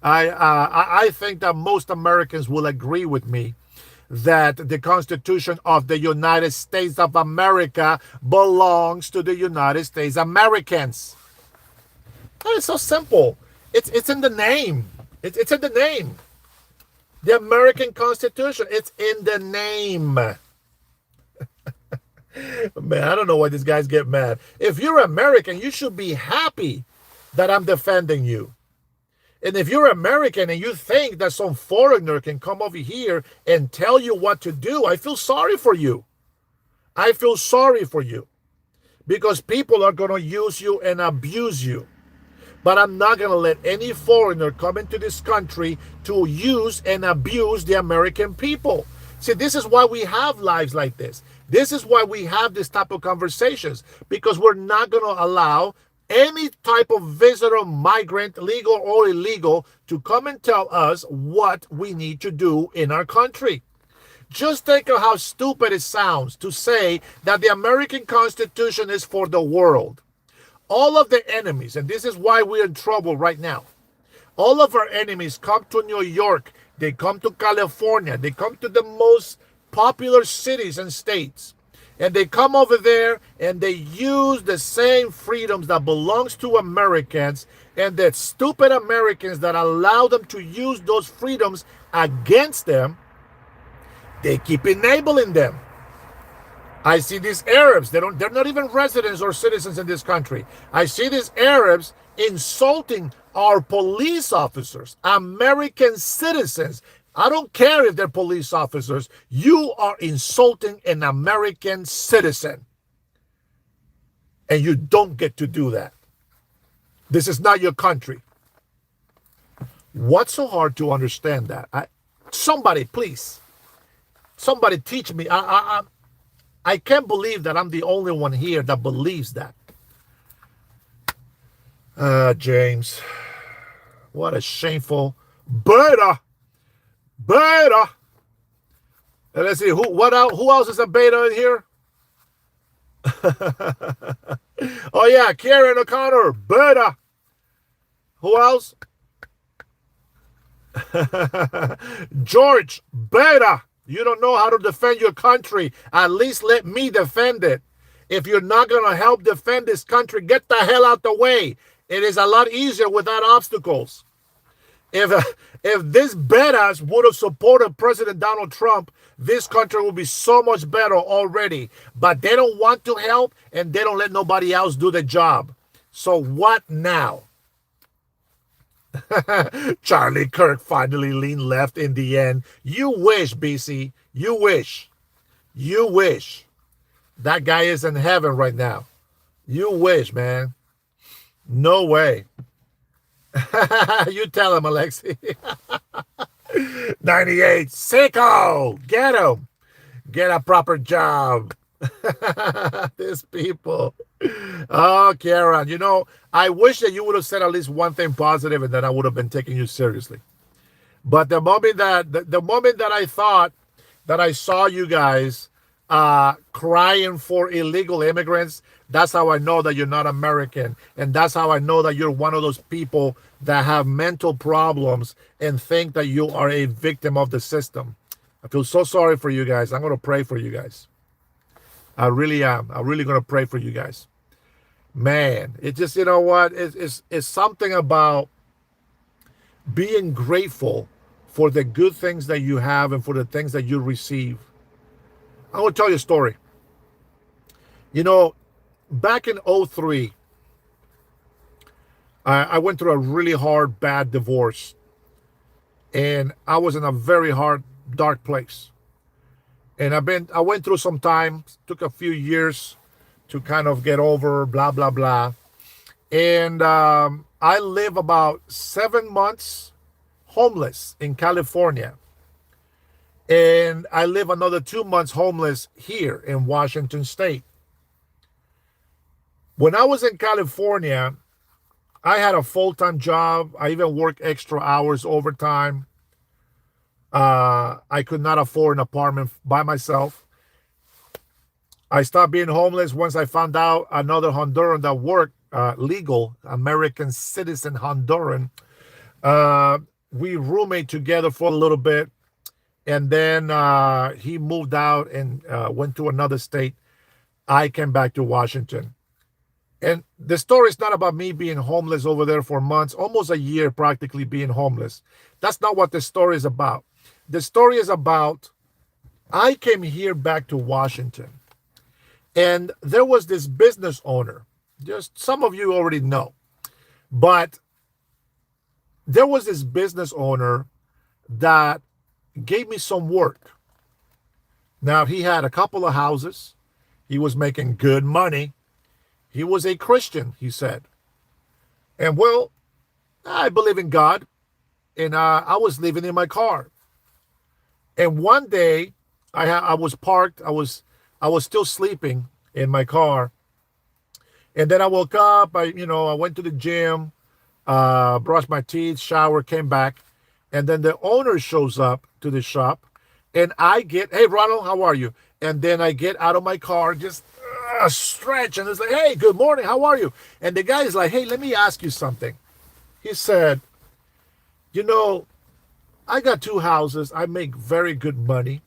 I think that most Americans will agree with me that the Constitution of the United States of America belongs to the United States Americans. It's so simple. It's in the name. It's in the name. The American Constitution. It's in the name. Man, I don't know why these guys get mad. If you're American, you should be happy that I'm defending you. And if you're American and you think that some foreigner can come over here and tell you what to do, I feel sorry for you. I feel sorry for you. Because people are going to use you and abuse you. But I'm not going to let any foreigner come into this country to use and abuse the American people. See, this is why we have lives like this. This is why we have this type of conversations. Because we're not going to allow any type of visitor, migrant, legal or illegal, to come and tell us what we need to do in our country. Just think of how stupid it sounds to say that the American Constitution is for the world. All of the enemies, and this is why we're in trouble right now. All of our enemies come to New York. They come to California. They come to the most popular cities and states. And they come over there and they use the same freedoms that belongs to Americans, and that stupid Americans that allow them to use those freedoms against them, they keep enabling them. I see these Arabs, they're not even residents or citizens in this country. I see these Arabs insulting our police officers, American citizens. I don't care if they're police officers. You are insulting an American citizen. And you don't get to do that. This is not your country. What's so hard to understand that? Somebody, please. Somebody teach me. I can't believe that I'm the only one here that believes that. James. What a shameful beta. Beta. And let's see who else is a beta in here. Oh yeah, Karen O'Connor, beta. Who else? George, beta. You don't know how to defend your country. At least let me defend it. If you're not going to help defend this country, get the hell out the way. It is a lot easier without obstacles. If this badass would have supported President Donald Trump, this country would be so much better already. But they don't want to help, and they don't let nobody else do the job. So what now? Charlie Kirk finally leaned left in the end. You wish, BC. You wish. You wish. That guy is in heaven right now. You wish, man. No way. You tell him, Alexi. 98. Sicko. Get him. Get a proper job. These people. Oh, Karen, you know, I wish that you would have said at least one thing positive, and then I would have been taking you seriously. But the moment that I thought that I saw you guys crying for illegal immigrants, that's how I know that you're not American. And that's how I know that you're one of those people that have mental problems and think that you are a victim of the system. I feel so sorry for you guys. I'm going to pray for you guys. I really am. I'm really going to pray for you guys. Man, it just, you know what? It's something about being grateful for the good things that you have and for the things that you receive. I want to tell you a story. You know, back in '03, I went through a really hard, bad divorce. And I was in a very hard, dark place. And I went through some time, took a few years to kind of get over, blah, blah, blah. And I live about 7 months homeless in California. And I live another 2 months homeless here in Washington State. When I was in California, I had a full-time job. I even worked extra hours overtime. I could not afford an apartment by myself. I stopped being homeless once I found out another Honduran that worked legal, American citizen Honduran. We roommate together for a little bit, and then he moved out and went to another state. I came back to Washington. And the story is not about me being homeless over there for months, almost a year practically being homeless. That's not what the story is about. The story is about I came here back to Washington, and there was this business owner. Just some of you already know, but there was this business owner that gave me some work. Now, he had a couple of houses. He was making good money. He was a Christian, he said. And well, I believe in God. And I was living in my car. And one day I was parked. I was still sleeping in my car. And then I woke up. I went to the gym, brushed my teeth, showered, came back. And then the owner shows up to the shop. And I get, hey, Ronald, how are you? And then I get out of my car, just a stretch, and it's like, hey, good morning, how are you? And the guy is like, hey, let me ask you something. He said, I got two houses. I make very good money.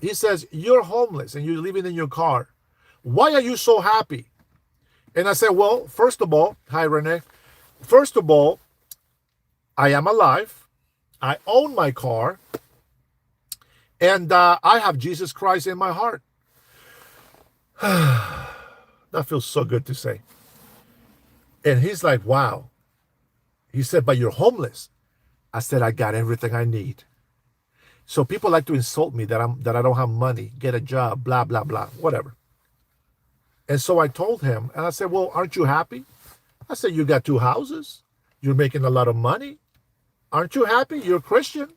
He says, you're homeless and you're living in your car. Why are you so happy? And I said, well, first of all, hi, Renee. First of all, I am alive. I own my car. And I have Jesus Christ in my heart. That feels so good to say. And he's like, wow. He said, but you're homeless. I said, I got everything I need. So people like to insult me that I don't have money, get a job, blah, blah, blah, whatever. And so I told him, and I said, well, aren't you happy? I said, you got two houses. You're making a lot of money. Aren't you happy? You're a Christian.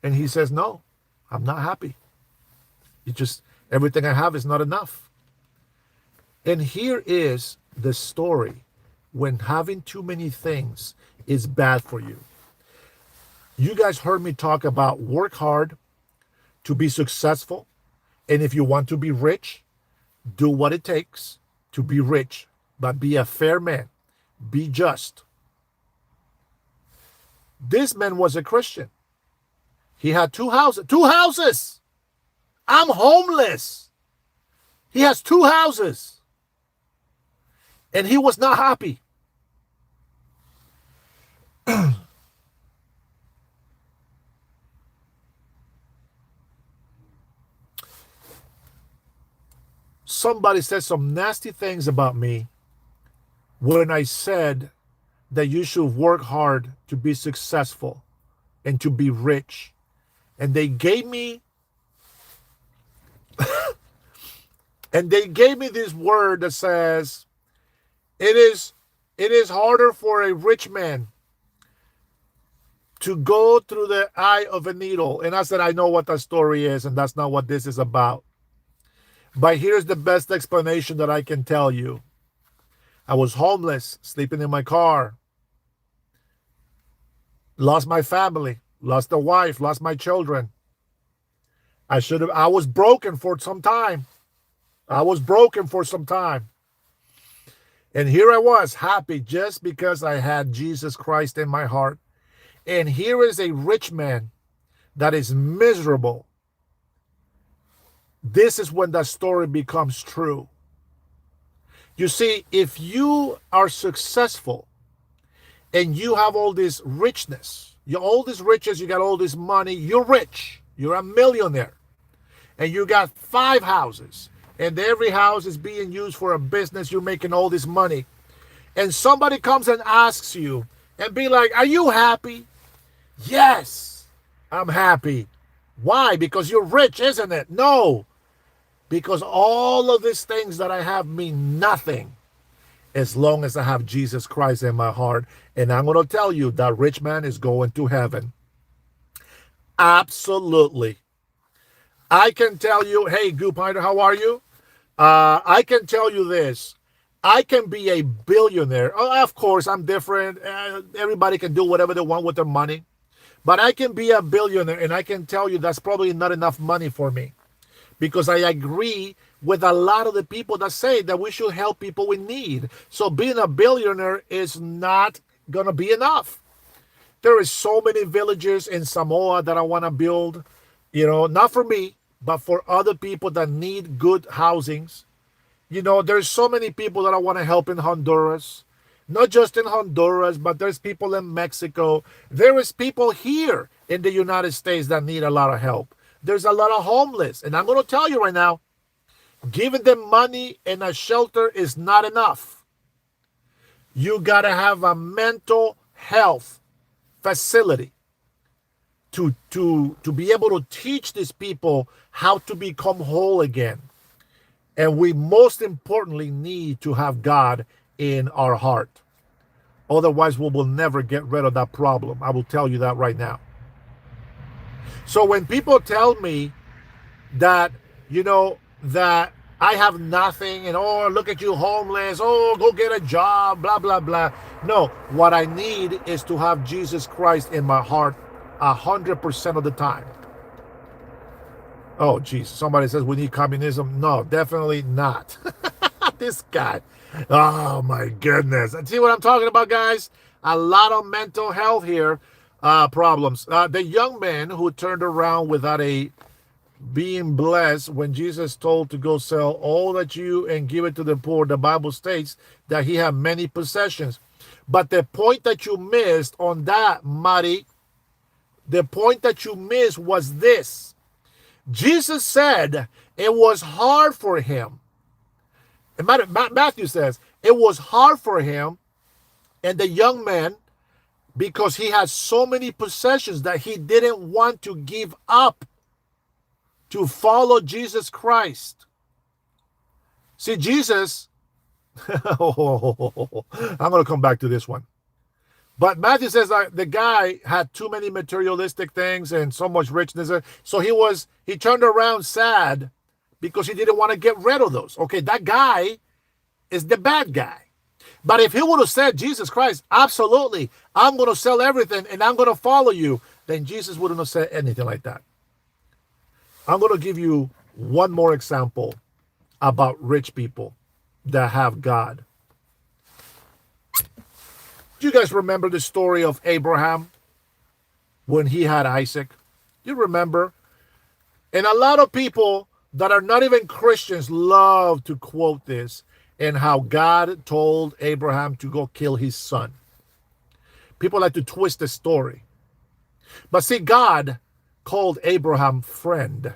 And he says, no, I'm not happy. Everything I have is not enough. And here is the story when having too many things is bad for you. You guys heard me talk about work hard to be successful. And if you want to be rich, do what it takes to be rich, but be a fair man. Be just. This man was a Christian. He had two houses. Two houses! I'm homeless. He has two houses. And he was not happy. Somebody said some nasty things about me when I said that you should work hard to be successful and to be rich. And they gave me this word that says it is harder for a rich man to go through the eye of a needle. And I said, I know what that story is, and that's not what this is about. But here's the best explanation that I can tell you. I was homeless, sleeping in my car. Lost my family, lost a wife, lost my children. I was broken for some time. And here I was, happy just because I had Jesus Christ in my heart. And here is a rich man that is miserable. This is when that story becomes true. You see, if you are successful and you have all this richness, all these riches, you got all this money, you're rich, you're a millionaire, and you got 5 houses, and every house is being used for a business, you're making all this money, and somebody comes and asks you and be like, are you happy? Yes, I'm happy. Why? Because you're rich, isn't it? No, because all of these things that I have mean nothing as long as I have Jesus Christ in my heart. And I'm going to tell you that rich man is going to heaven. Absolutely. I can tell you, hey, Goop Hider, how are you? I can tell you this. I can be a billionaire. Oh, of course, I'm different. Everybody can do whatever they want with their money. But I can be a billionaire, and I can tell you that's probably not enough money for me. Because I agree with a lot of the people that say that we should help people in need. So being a billionaire is not going to be enough. There is so many villages in Samoa that I want to build, not for me, but for other people that need good housings. There's so many people that I want to help in Honduras. Not just in Honduras, but there's people in Mexico. There is people here in the United States that need a lot of help. There's a lot of homeless. And I'm going to tell you right now, giving them money and a shelter is not enough. You got to have a mental health facility to be able to teach these people how to become whole again. And we most importantly need to have God in our heart. Otherwise, we will never get rid of that problem. I will tell you that right now. So when people tell me that, that I have nothing and, oh, look at you homeless, oh, go get a job, blah, blah, blah. No, what I need is to have Jesus Christ in my heart 100% of the time. Oh, geez, somebody says we need communism. No, definitely not. This guy. Oh, my goodness. See what I'm talking about, guys? A lot of mental health here. Problems. The young man who turned around without being blessed when Jesus told to go sell all that you and give it to the poor, the Bible states that he had many possessions. But the point that you missed on that, Mari, the point that you missed was this. Jesus said it was hard for him. And Matthew says it was hard for him and the young man because he had so many possessions that he didn't want to give up to follow Jesus Christ. See, Jesus, I'm going to come back to this one. But Matthew says the guy had too many materialistic things and so much richness. So he turned around sad because he didn't want to get rid of those. Okay, that guy is the bad guy. But if he would have said, Jesus Christ, absolutely, I'm going to sell everything and I'm going to follow you, then Jesus wouldn't have said anything like that. I'm going to give you one more example about rich people that have God. Do you guys remember the story of Abraham when he had Isaac? You remember? And a lot of people that are not even Christians love to quote this and how God told Abraham to go kill his son. People like to twist the story. But see, God called Abraham friend.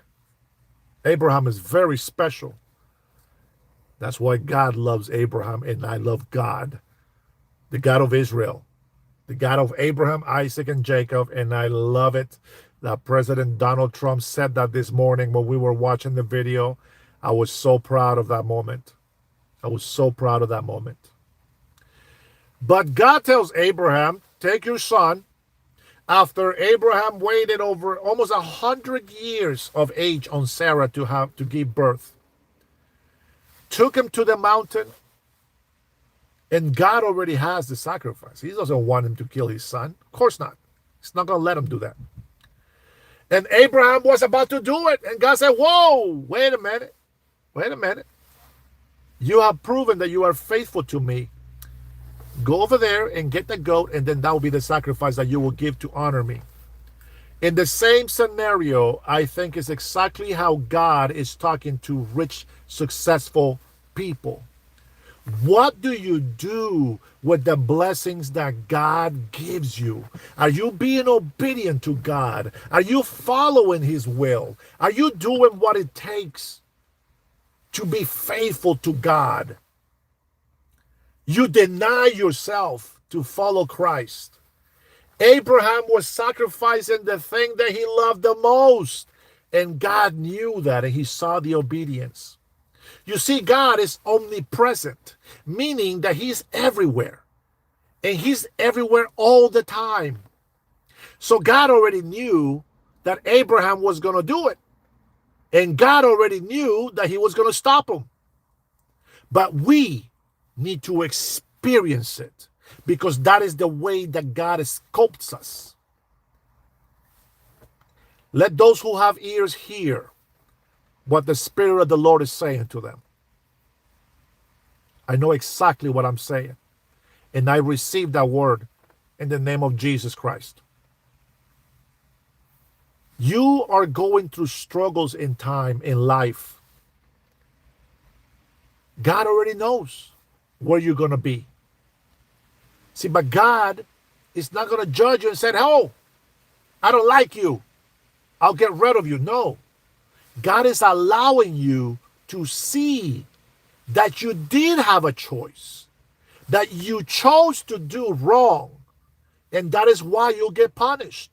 Abraham is very special. That's why God loves Abraham and I love God. The God of Israel, the God of Abraham, Isaac, and Jacob, and I love it that President Donald Trump said that this morning when we were watching the video. I was so proud of that moment. I was so proud of that moment. But God tells Abraham, take your son. After Abraham waited over almost 100 years of age on Sarah to give birth, took him to the mountain. And God already has the sacrifice. He doesn't want him to kill his son. Of course not. He's not going to let him do that. And Abraham was about to do it. And God said, whoa, wait a minute. Wait a minute. You have proven that you are faithful to me. Go over there and get the goat, and then that will be the sacrifice that you will give to honor me. In the same scenario, I think is exactly how God is talking to rich, successful people. What do you do with the blessings that God gives you? Are you being obedient to God? Are you following His will? Are you doing what it takes to be faithful to God? You deny yourself to follow Christ. Abraham was sacrificing the thing that he loved the most, and God knew that, and He saw the obedience. You see, God is omnipresent, meaning that He's everywhere, and He's everywhere all the time. So God already knew that Abraham was going to do it, and God already knew that He was going to stop him. But we need to experience it, because that is the way that God sculpts us. Let those who have ears hear what the Spirit of the Lord is saying to them. I know exactly what I'm saying, and I receive that word in the name of Jesus Christ. You are going through struggles in time, in life. God already knows where you're going to be. See, but God is not going to judge you and say, oh, I don't like you, I'll get rid of you. No. God is allowing you to see that you did have a choice, that you chose to do wrong, and that is why you'll get punished.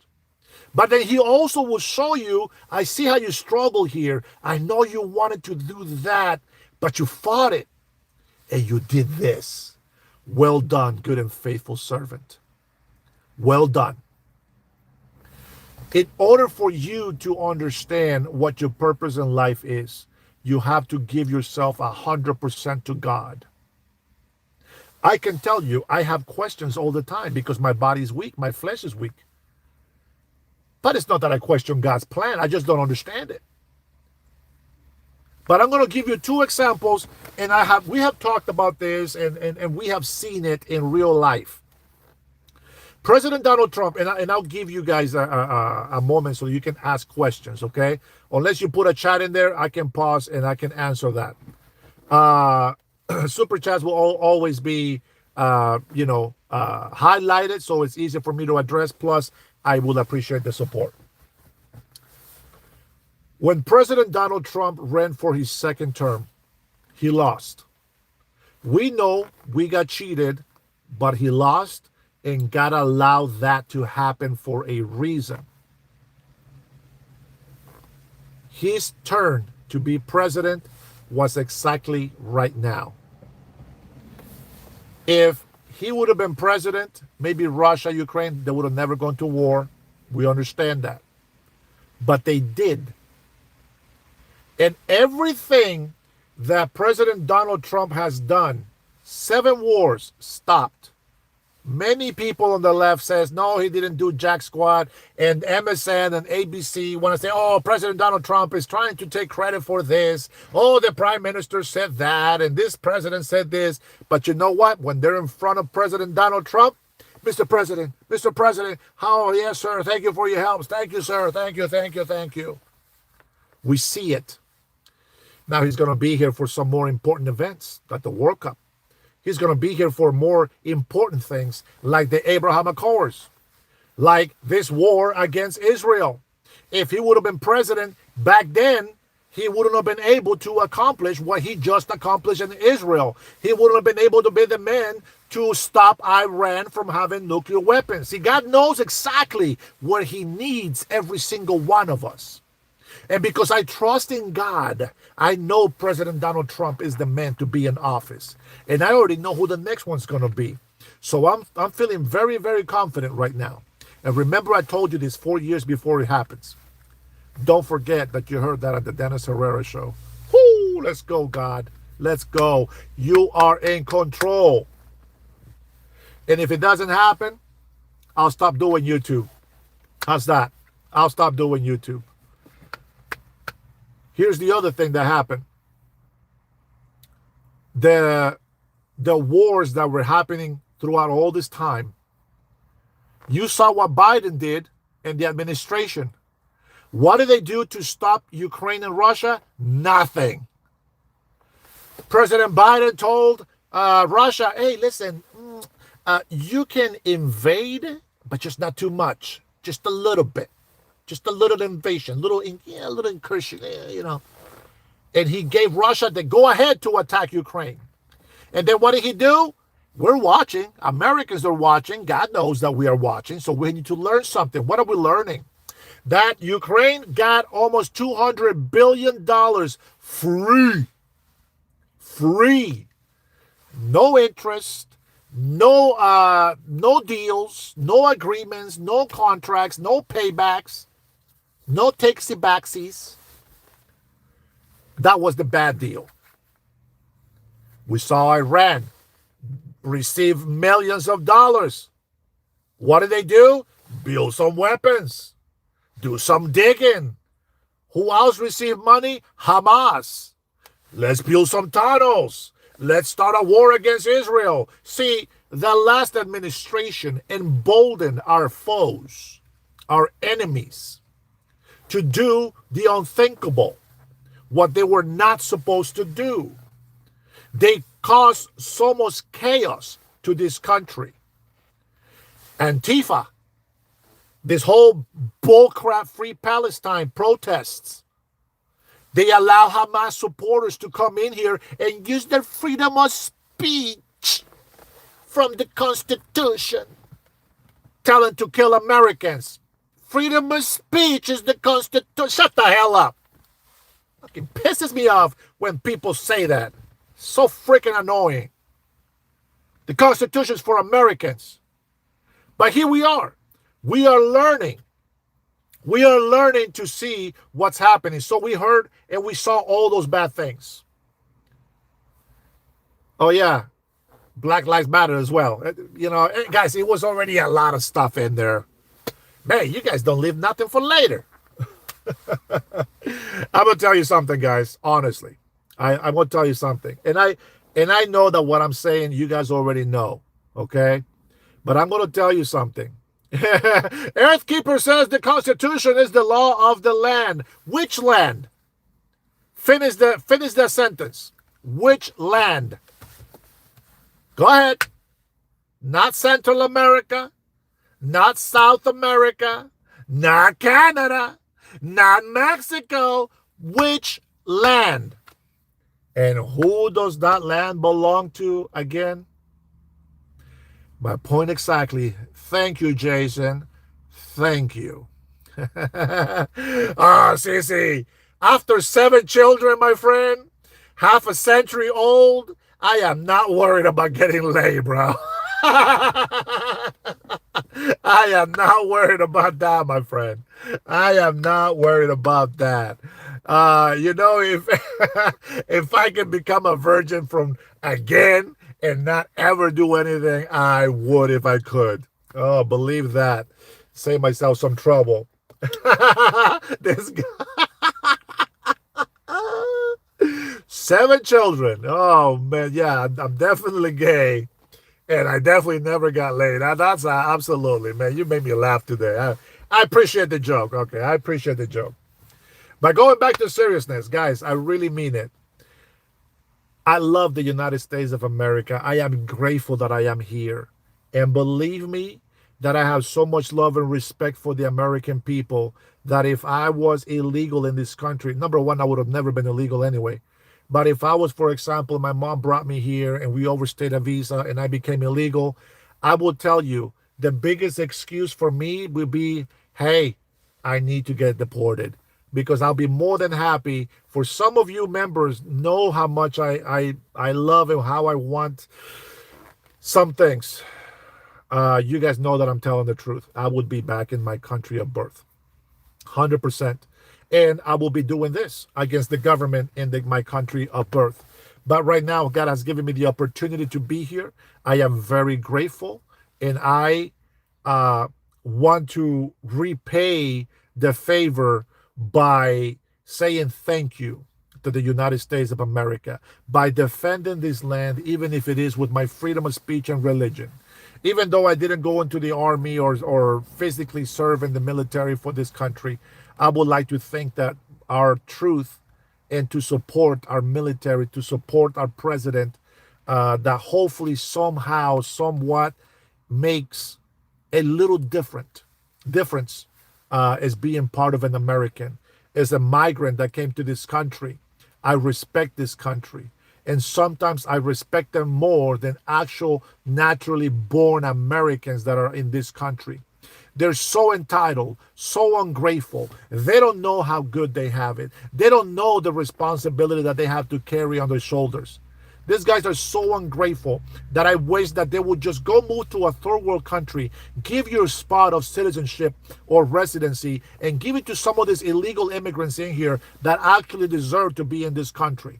But then He also will show you, I see how you struggle here. I know you wanted to do that, but you fought it, and you did this. Well done, good and faithful servant. Well done. In order for you to understand what your purpose in life is, you have to give yourself 100% to God. I can tell you, I have questions all the time because my body is weak, my flesh is weak. But it's not that I question God's plan, I just don't understand it. But I'm going to give you two examples, and we have talked about this, and we have seen it in real life. President Donald Trump, and I'll give you guys a moment so you can ask questions, okay? Unless you put a chat in there, I can pause and I can answer that. Super chats will always be, highlighted, so it's easier for me to address. Plus, I will appreciate the support. When President Donald Trump ran for his second term, he lost. We know we got cheated, but he lost. And God allowed that to happen for a reason. His turn to be president was exactly right now. If he would have been president, maybe Russia, Ukraine, they would have never gone to war. We understand that. But they did. And everything that President Donald Trump has done, 7 wars, stopped. Many people on the left says, no, he didn't do jack squat. And MSN and ABC want to say, oh, President Donald Trump is trying to take credit for this. Oh, the prime minister said that. And this president said this. But you know what? When they're in front of President Donald Trump, Mr. President, how, yes, sir, thank you for your help. Thank you, sir. Thank you. We see it. Now he's going to be here for some more important events, like the World Cup. He's going to be here for more important things like the Abraham Accords, like this war against Israel. If he would have been president back then, he wouldn't have been able to accomplish what he just accomplished in Israel. He wouldn't have been able to be the man to stop Iran from having nuclear weapons. See, God knows exactly where He needs every single one of us. And because I trust in God, I know President Donald Trump is the man to be in office. And I already know who the next one's going to be. So I'm feeling very, very confident right now. And remember, I told you this 4 years before it happens. Don't forget that you heard that at the Dennis Herrera show. Woo, let's go, God. Let's go. You are in control. And if it doesn't happen, I'll stop doing YouTube. How's that? I'll stop doing YouTube. Here's the other thing that happened. The wars that were happening throughout all this time. You saw what Biden did and the administration. What did they do to stop Ukraine and Russia? Nothing. President Biden told Russia, hey, listen, you can invade, but just not too much. Just a little bit. Just a little invasion, yeah, a little incursion, you know. And he gave Russia the go ahead to attack Ukraine. And then what did he do? We're watching. Americans are watching. God knows that we are watching. So we need to learn something. What are we learning? That Ukraine got almost $200 billion free. Free. No interest, no deals, no agreements, no contracts, no paybacks, no takesy backsies. That was the bad deal. We saw Iran receive millions of dollars. What did they do? Build some weapons, do some digging. Who else received money? Hamas. Let's build some tunnels. Let's start a war against Israel. See, the last administration emboldened our foes, our enemies, to do the unthinkable, what they were not supposed to do. They caused so much chaos to this country. Antifa, this whole bullcrap Free Palestine protests, they allow Hamas supporters to come in here and use their freedom of speech from the Constitution, telling to kill Americans. Freedom of speech is the Constitution. Shut the hell up. Fucking pisses me off when people say that. So freaking annoying. The Constitution is for Americans. But here we are. We are learning. We are learning to see what's happening. So we heard and we saw all those bad things. Oh, yeah. Black Lives Matter as well. You know, guys, it was already a lot of stuff in there. Man, you guys don't leave nothing for later. I'm going to tell you something, guys. Honestly, I'm going to tell you something. And I know that what I'm saying, you guys already know. Okay? But I'm going to tell you something. Earthkeeper says the Constitution is the law of the land. Which land? Finish the sentence. Which land? Go ahead. Not Central America, not South America, not Canada, not Mexico. Which land? And who does that land belong to again? My point exactly. Thank you, Jason. Thank you. Sissy. After 7 children, my friend, half a century old, I am not worried about getting laid, bro. I am not worried about that, my friend. I am not worried about that. You know, if I can become a virgin from again and not ever do anything, I would if I could. Oh, believe that. Save myself some trouble. This guy. 7 children. Oh, man. Yeah, I'm definitely gay. And I definitely never got laid. That's absolutely, man. You made me laugh today. I appreciate the joke. Okay, I appreciate the joke. But going back to seriousness, guys, I really mean it. I love the United States of America. I am grateful that I am here. And believe me, that I have so much love and respect for the American people that if I was illegal in this country, number one, I would have never been illegal anyway. But if I was, for example, my mom brought me here and we overstayed a visa and I became illegal, I will tell you the biggest excuse for me would be, hey, I need to get deported. Because I'll be more than happy for some of you members know how much I love and how I want some things. You guys know that I'm telling the truth. I would be back in my country of birth. 100%. And I will be doing this against the government in my country of birth. But right now, God has given me the opportunity to be here. I am very grateful. And I want to repay the favor by saying thank you to the United States of America, by defending this land, even if it is with my freedom of speech and religion. Even though I didn't go into the army or physically serve in the military for this country, I would like to think that our truth and to support our military, to support our president, that hopefully somehow, somewhat makes a little difference as being part of an American, as a migrant that came to this country. I respect this country. And sometimes I respect them more than actual naturally born Americans that are in this country. They're so entitled, so ungrateful. They don't know how good they have it. They don't know the responsibility that they have to carry on their shoulders. These guys are so ungrateful that I wish that they would just go move to a third world country, give you a spot of citizenship or residency, and give it to some of these illegal immigrants in here that actually deserve to be in this country.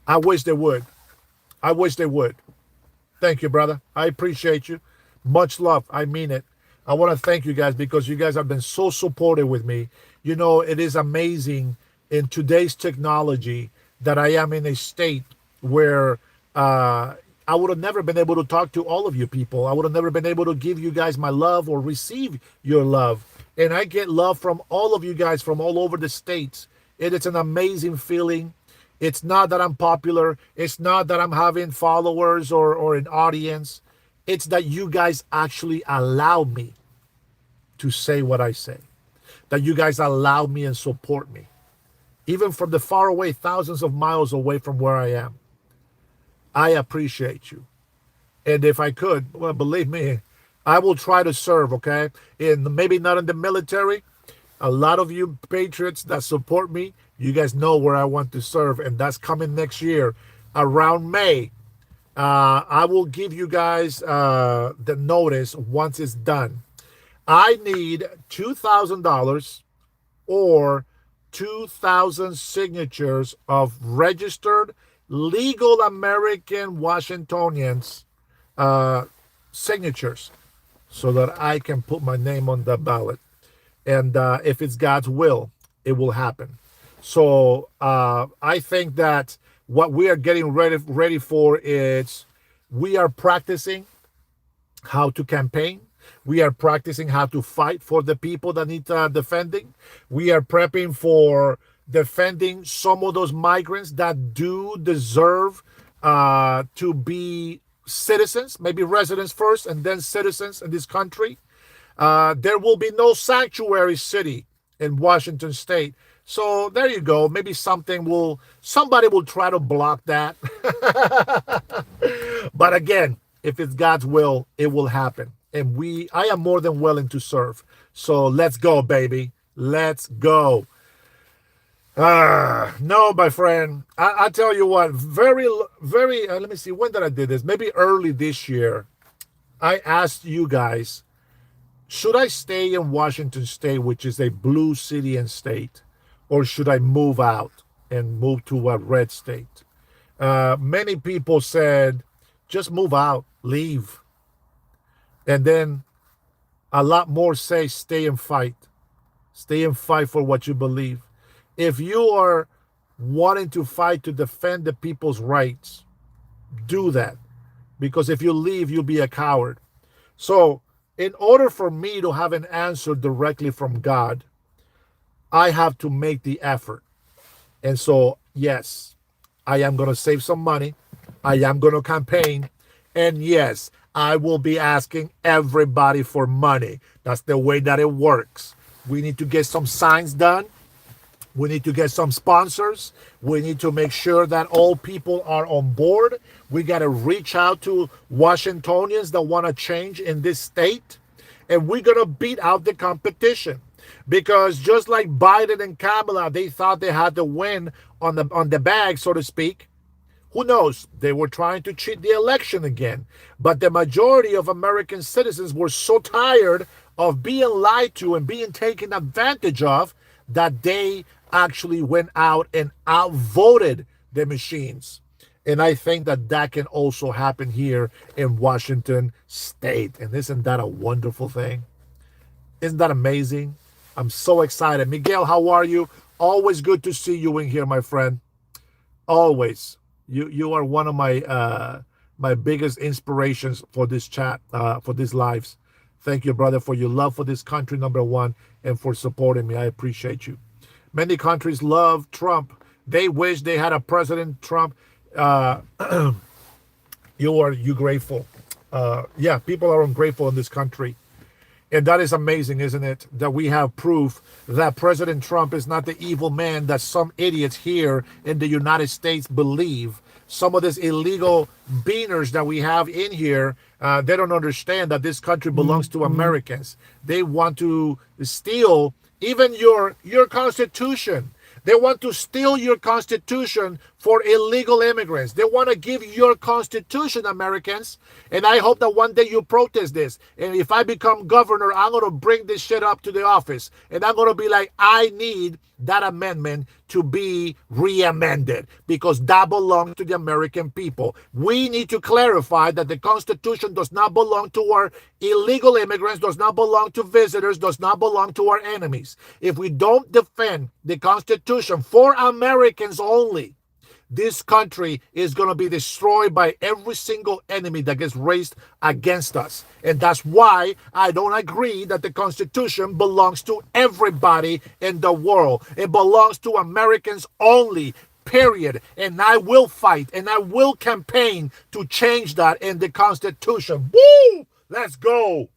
I wish they would. I wish they would. Thank you, brother. I appreciate you. Much love. I mean it. I want to thank you guys because you guys have been so supportive with me. You know, it is amazing in today's technology that I am in a state where I would have never been able to talk to all of you people. I would have never been able to give you guys my love or receive your love. And I get love from all of you guys from all over the states. And it's an amazing feeling. It's not that I'm popular. It's not that I'm having followers or an audience. It's that you guys actually allow me to say what I say. That you guys allow me and support me. Even from the far away, thousands of miles away from where I am. I appreciate you. And if I could, well, believe me, I will try to serve, okay? And maybe not in the military. A lot of you patriots that support me, you guys know where I want to serve, and that's coming next year around May. I will give you guys the notice once it's done. I need $2,000 or 2,000 signatures of registered legal American Washingtonians signatures so that I can put my name on the ballot. And if it's God's will, it will happen. So I think that what we are getting ready for is we are practicing how to campaign. We are practicing how to fight for the people that need defending. We are prepping for defending some of those migrants that do deserve to be citizens, maybe residents first and then citizens in this country. There will be no sanctuary city in Washington State. So there you go. Maybe somebody will try to block that. But again, if it's God's will, it will happen. And I am more than willing to serve. So let's go, baby. Let's go. No, my friend. I tell you what, very, let me see, when did I do this? Maybe early this year. I asked you guys, should I stay in Washington State, which is a blue city and state, or should I move out and move to a red state? Many people said, just move out, leave. And then a lot more say, stay and fight. Stay and fight for what you believe. If you are wanting to fight to defend the people's rights, do that. Because if you leave, you'll be a coward. So in order for me to have an answer directly from God, I have to make the effort. And so, yes, I am going to save some money. I am going to campaign. And yes, I will be asking everybody for money. That's the way that it works. We need to get some signs done. We need to get some sponsors. We need to make sure that all people are on board. We got to reach out to Washingtonians that want to change in this state. And we're going to beat out the competition. Because just like Biden and Kamala, they thought they had to win on the bag, so to speak. Who knows? They were trying to cheat the election again. But the majority of American citizens were so tired of being lied to and being taken advantage of that they actually went out and outvoted the machines. And I think that can also happen here in Washington State. And isn't that a wonderful thing? Isn't that amazing? I'm so excited. Miguel, how are you? Always good to see you in here, my friend. Always. You are one of my biggest inspirations for this chat, for these lives. Thank you, brother, for your love for this country, number one, and for supporting me. I appreciate you. Many countries love Trump. They wish they had a President Trump. uh, you grateful. Yeah, people are ungrateful in this country. And that is amazing, isn't it? That we have proof that President Trump is not the evil man that some idiots here in the United States believe. Some of these illegal beaners that we have in here, they don't understand that this country belongs to Americans. They want to steal even your constitution. They want to steal your constitution for illegal immigrants. They want to give your constitution, Americans. And I hope that one day you protest this. And if I become governor, I'm going to bring this shit up to the office. And I'm going to be like, I need that amendment to be re-amended because that belongs to the American people. We need to clarify that the Constitution does not belong to our illegal immigrants, does not belong to visitors, does not belong to our enemies. If we don't defend the Constitution for Americans only, this country is going to be destroyed by every single enemy that gets raised against us. And that's why I don't agree that the Constitution belongs to everybody in the world. It belongs to Americans only, period. And I will fight and I will campaign to change that in the Constitution. Woo! Let's go.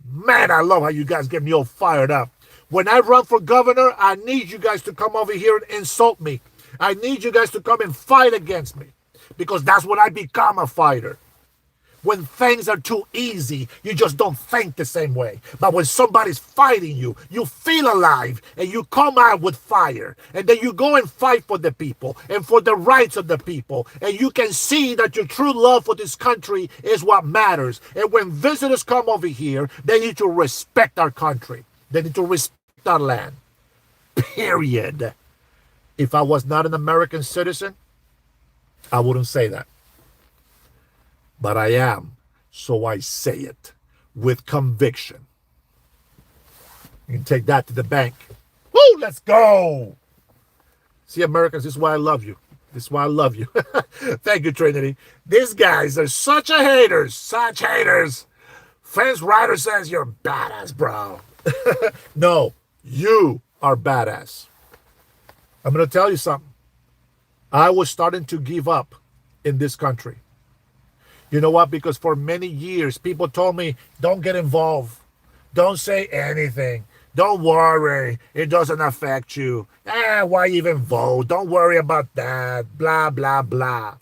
Man, I love how you guys get me all fired up. When I run for governor, I need you guys to come over here and insult me. I need you guys to come and fight against me because that's when I become a fighter. When things are too easy, you just don't think the same way. But when somebody's fighting you, you feel alive and you come out with fire. And then you go and fight for the people and for the rights of the people. And you can see that your true love for this country is what matters. And when visitors come over here, they need to respect our country. They need to respect our land. Period. If I was not an American citizen, I wouldn't say that. But I am, so I say it with conviction. You can take that to the bank. Woo, let's go. See, Americans, this is why I love you. This is why I love you. Thank you, Trinity. These guys are such haters, such haters. Fence Rider says you're badass, bro. No, you are badass. I'm going to tell you something. I was starting to give up in this country. You know what? Because for many years, people told me, don't get involved. Don't say anything. Don't worry. It doesn't affect you. Why even vote? Don't worry about that. Blah, blah, blah.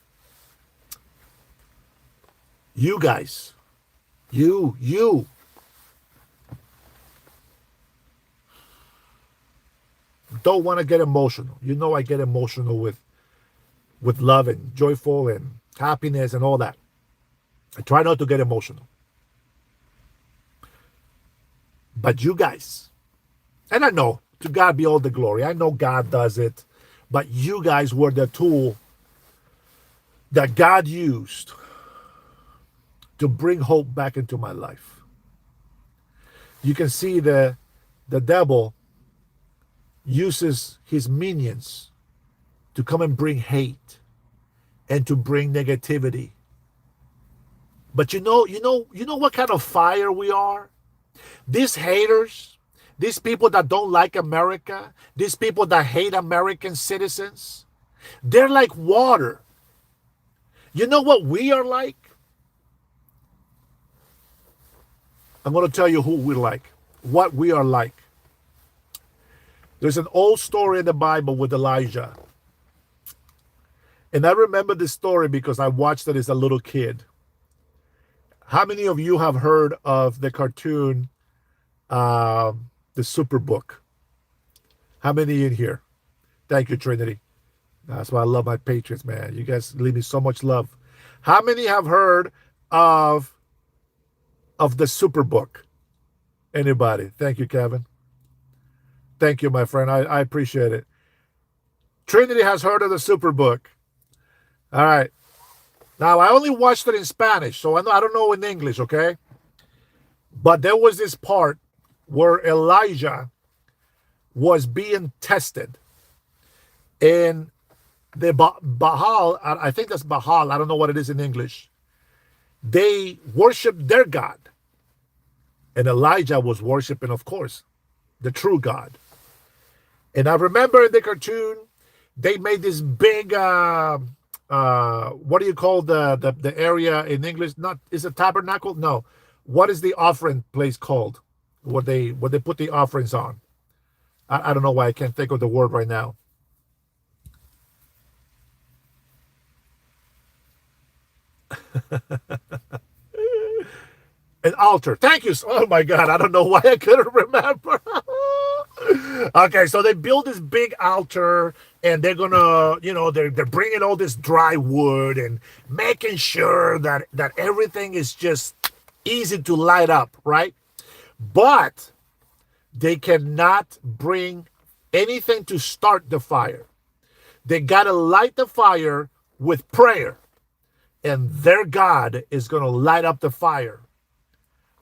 You guys. You. Don't want to get emotional. You know I get emotional with love and joyful and happiness and all that. I try not to get emotional. But you guys, and I know, to God be all the glory. I know God does it. But you guys were the tool that God used to bring hope back into my life. You can see the devil uses his minions to come and bring hate and to bring negativity. But you know what kind of fire we are? These haters, these people that don't like America, these people that hate American citizens, they're like water. You know what we are like? I'm going to tell you who we're like, what we are like. There's an old story in the Bible with Elijah. And I remember this story because I watched it as a little kid. How many of you have heard of the cartoon, the Superbook? How many in here? Thank you, Trinity. That's why I love my Patriots, man. You guys leave me so much love. How many have heard of the Superbook? Anybody? Thank you, Kevin. Thank you, my friend. I appreciate it. Trinity has heard of the Superbook. All right. Now, I only watched it in Spanish, so I don't know in English, okay? But there was this part where Elijah was being tested. And the Baal, I think that's Baal, I don't know what it is in English. They worshiped their God. And Elijah was worshiping, of course, the true God. And I remember in the cartoon, they made this big what do you call the area in English? Not, is it tabernacle? No. What is the offering place called? What they put the offerings on? I don't know why I can't think of the word right now. An altar. Thank you. Oh my God, I don't know why I couldn't remember. Okay, so they build this big altar, and they're gonna, they're bringing all this dry wood and making sure that everything is just easy to light up, right? But they cannot bring anything to start the fire. They gotta light the fire with prayer, and their God is gonna light up the fire.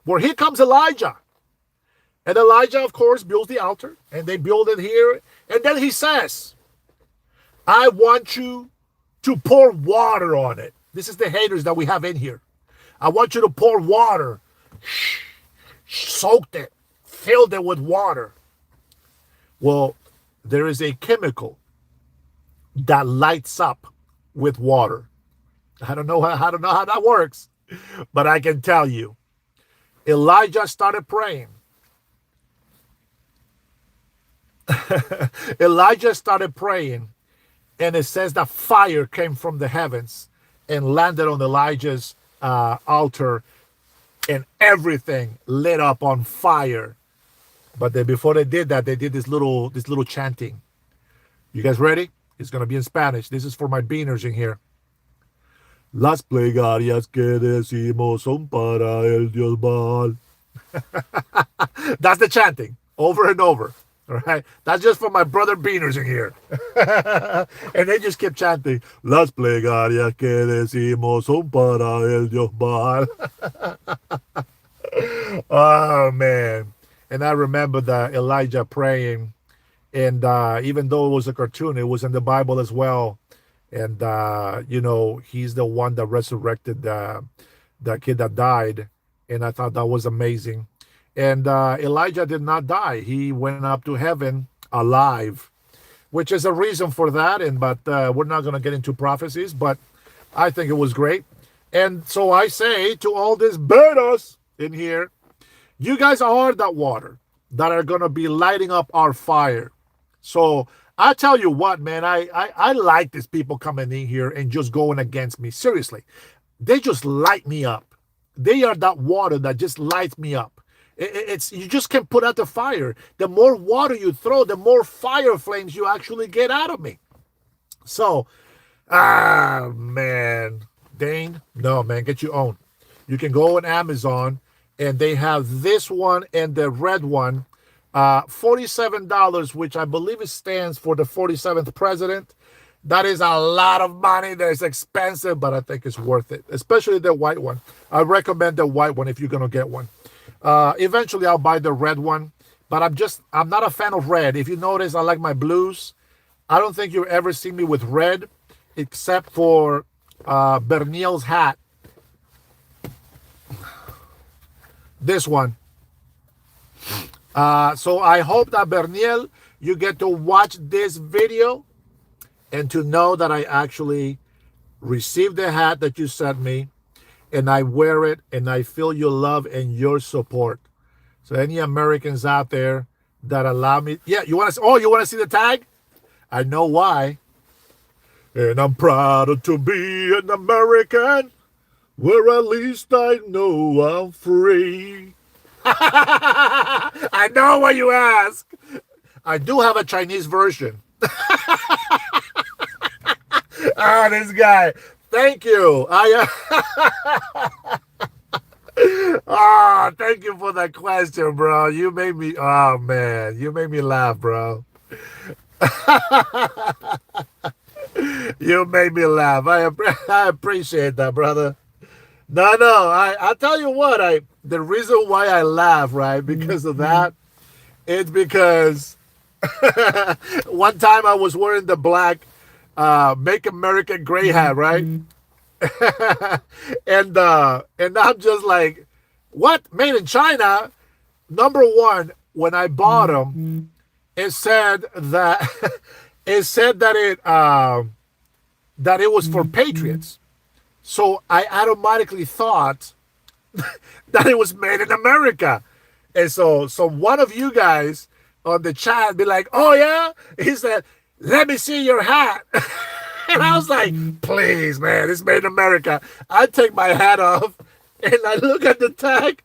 Well, here comes Elijah. And Elijah, of course, builds the altar, and they build it here. And then he says, I want you to pour water on it. This is the haters that we have in here. I want you to pour water, soaked it, filled it with water. Well, there is a chemical that lights up with water. I don't know how that works, but I can tell you, Elijah started praying. Elijah started praying, and it says that fire came from the heavens and landed on Elijah's altar, and everything lit up on fire. But then before they did that, they did this little chanting. You guys ready? It's gonna be in Spanish. This is for my beaners in here. Las plegarias que decimos son para el Dios Baal. That's the chanting over and over. All right, that's just for my brother beaners in here. And they just kept chanting, Las plegarias que decimos son para el Dios Baal. Oh, man. And I remember that Elijah praying, and even though it was a cartoon, it was in the Bible as well. And, he's the one that resurrected the kid that died. And I thought that was amazing. And Elijah did not die. He went up to heaven alive, which is a reason for that. But we're not going to get into prophecies, but I think it was great. And so I say to all these birdos in here, you guys are that water that are going to be lighting up our fire. So I tell you what, man, I like these people coming in here and just going against me. Seriously, they just light me up. They are that water that just lights me up. It's you just can't put out the fire. The more water you throw, the more fire flames you actually get out of me. So, man, Dane, no, man, get your own. You can go on Amazon, and they have this one and the red one, $47, which I believe it stands for the 47th president. That is a lot of money. That is expensive, but I think it's worth it, especially the white one. I recommend the white one if you're going to get one. Eventually, I'll buy the red one, but I'm not a fan of red. If you notice, I like my blues. I don't think you'll ever see me with red, except for Berniel's hat. This one. So I hope that, Berniel, you get to watch this video and to know that I actually received the hat that you sent me, and I wear it, and I feel your love and your support. So any Americans out there that allow me, you want to see the tag? I know why. And I'm proud to be an American, where at least I know I'm free. I know what you ask. I do have a Chinese version. This guy. Thank you. Thank you for that question, bro. You made me laugh, bro. You made me laugh. I appreciate that, brother. No, I tell you what, the reason why I laugh, right, because of that, it's because one time I was wearing the black Make America Great hat, right? And I'm just like, what? Made in China? Number one, when I bought them, it said that it that it was for patriots. So I automatically thought that it was made in America. And so one of you guys on the chat be like, oh yeah? He said, let me see your hat. And I was like, please, man, it's made in America. I take my hat off and I look at the tag,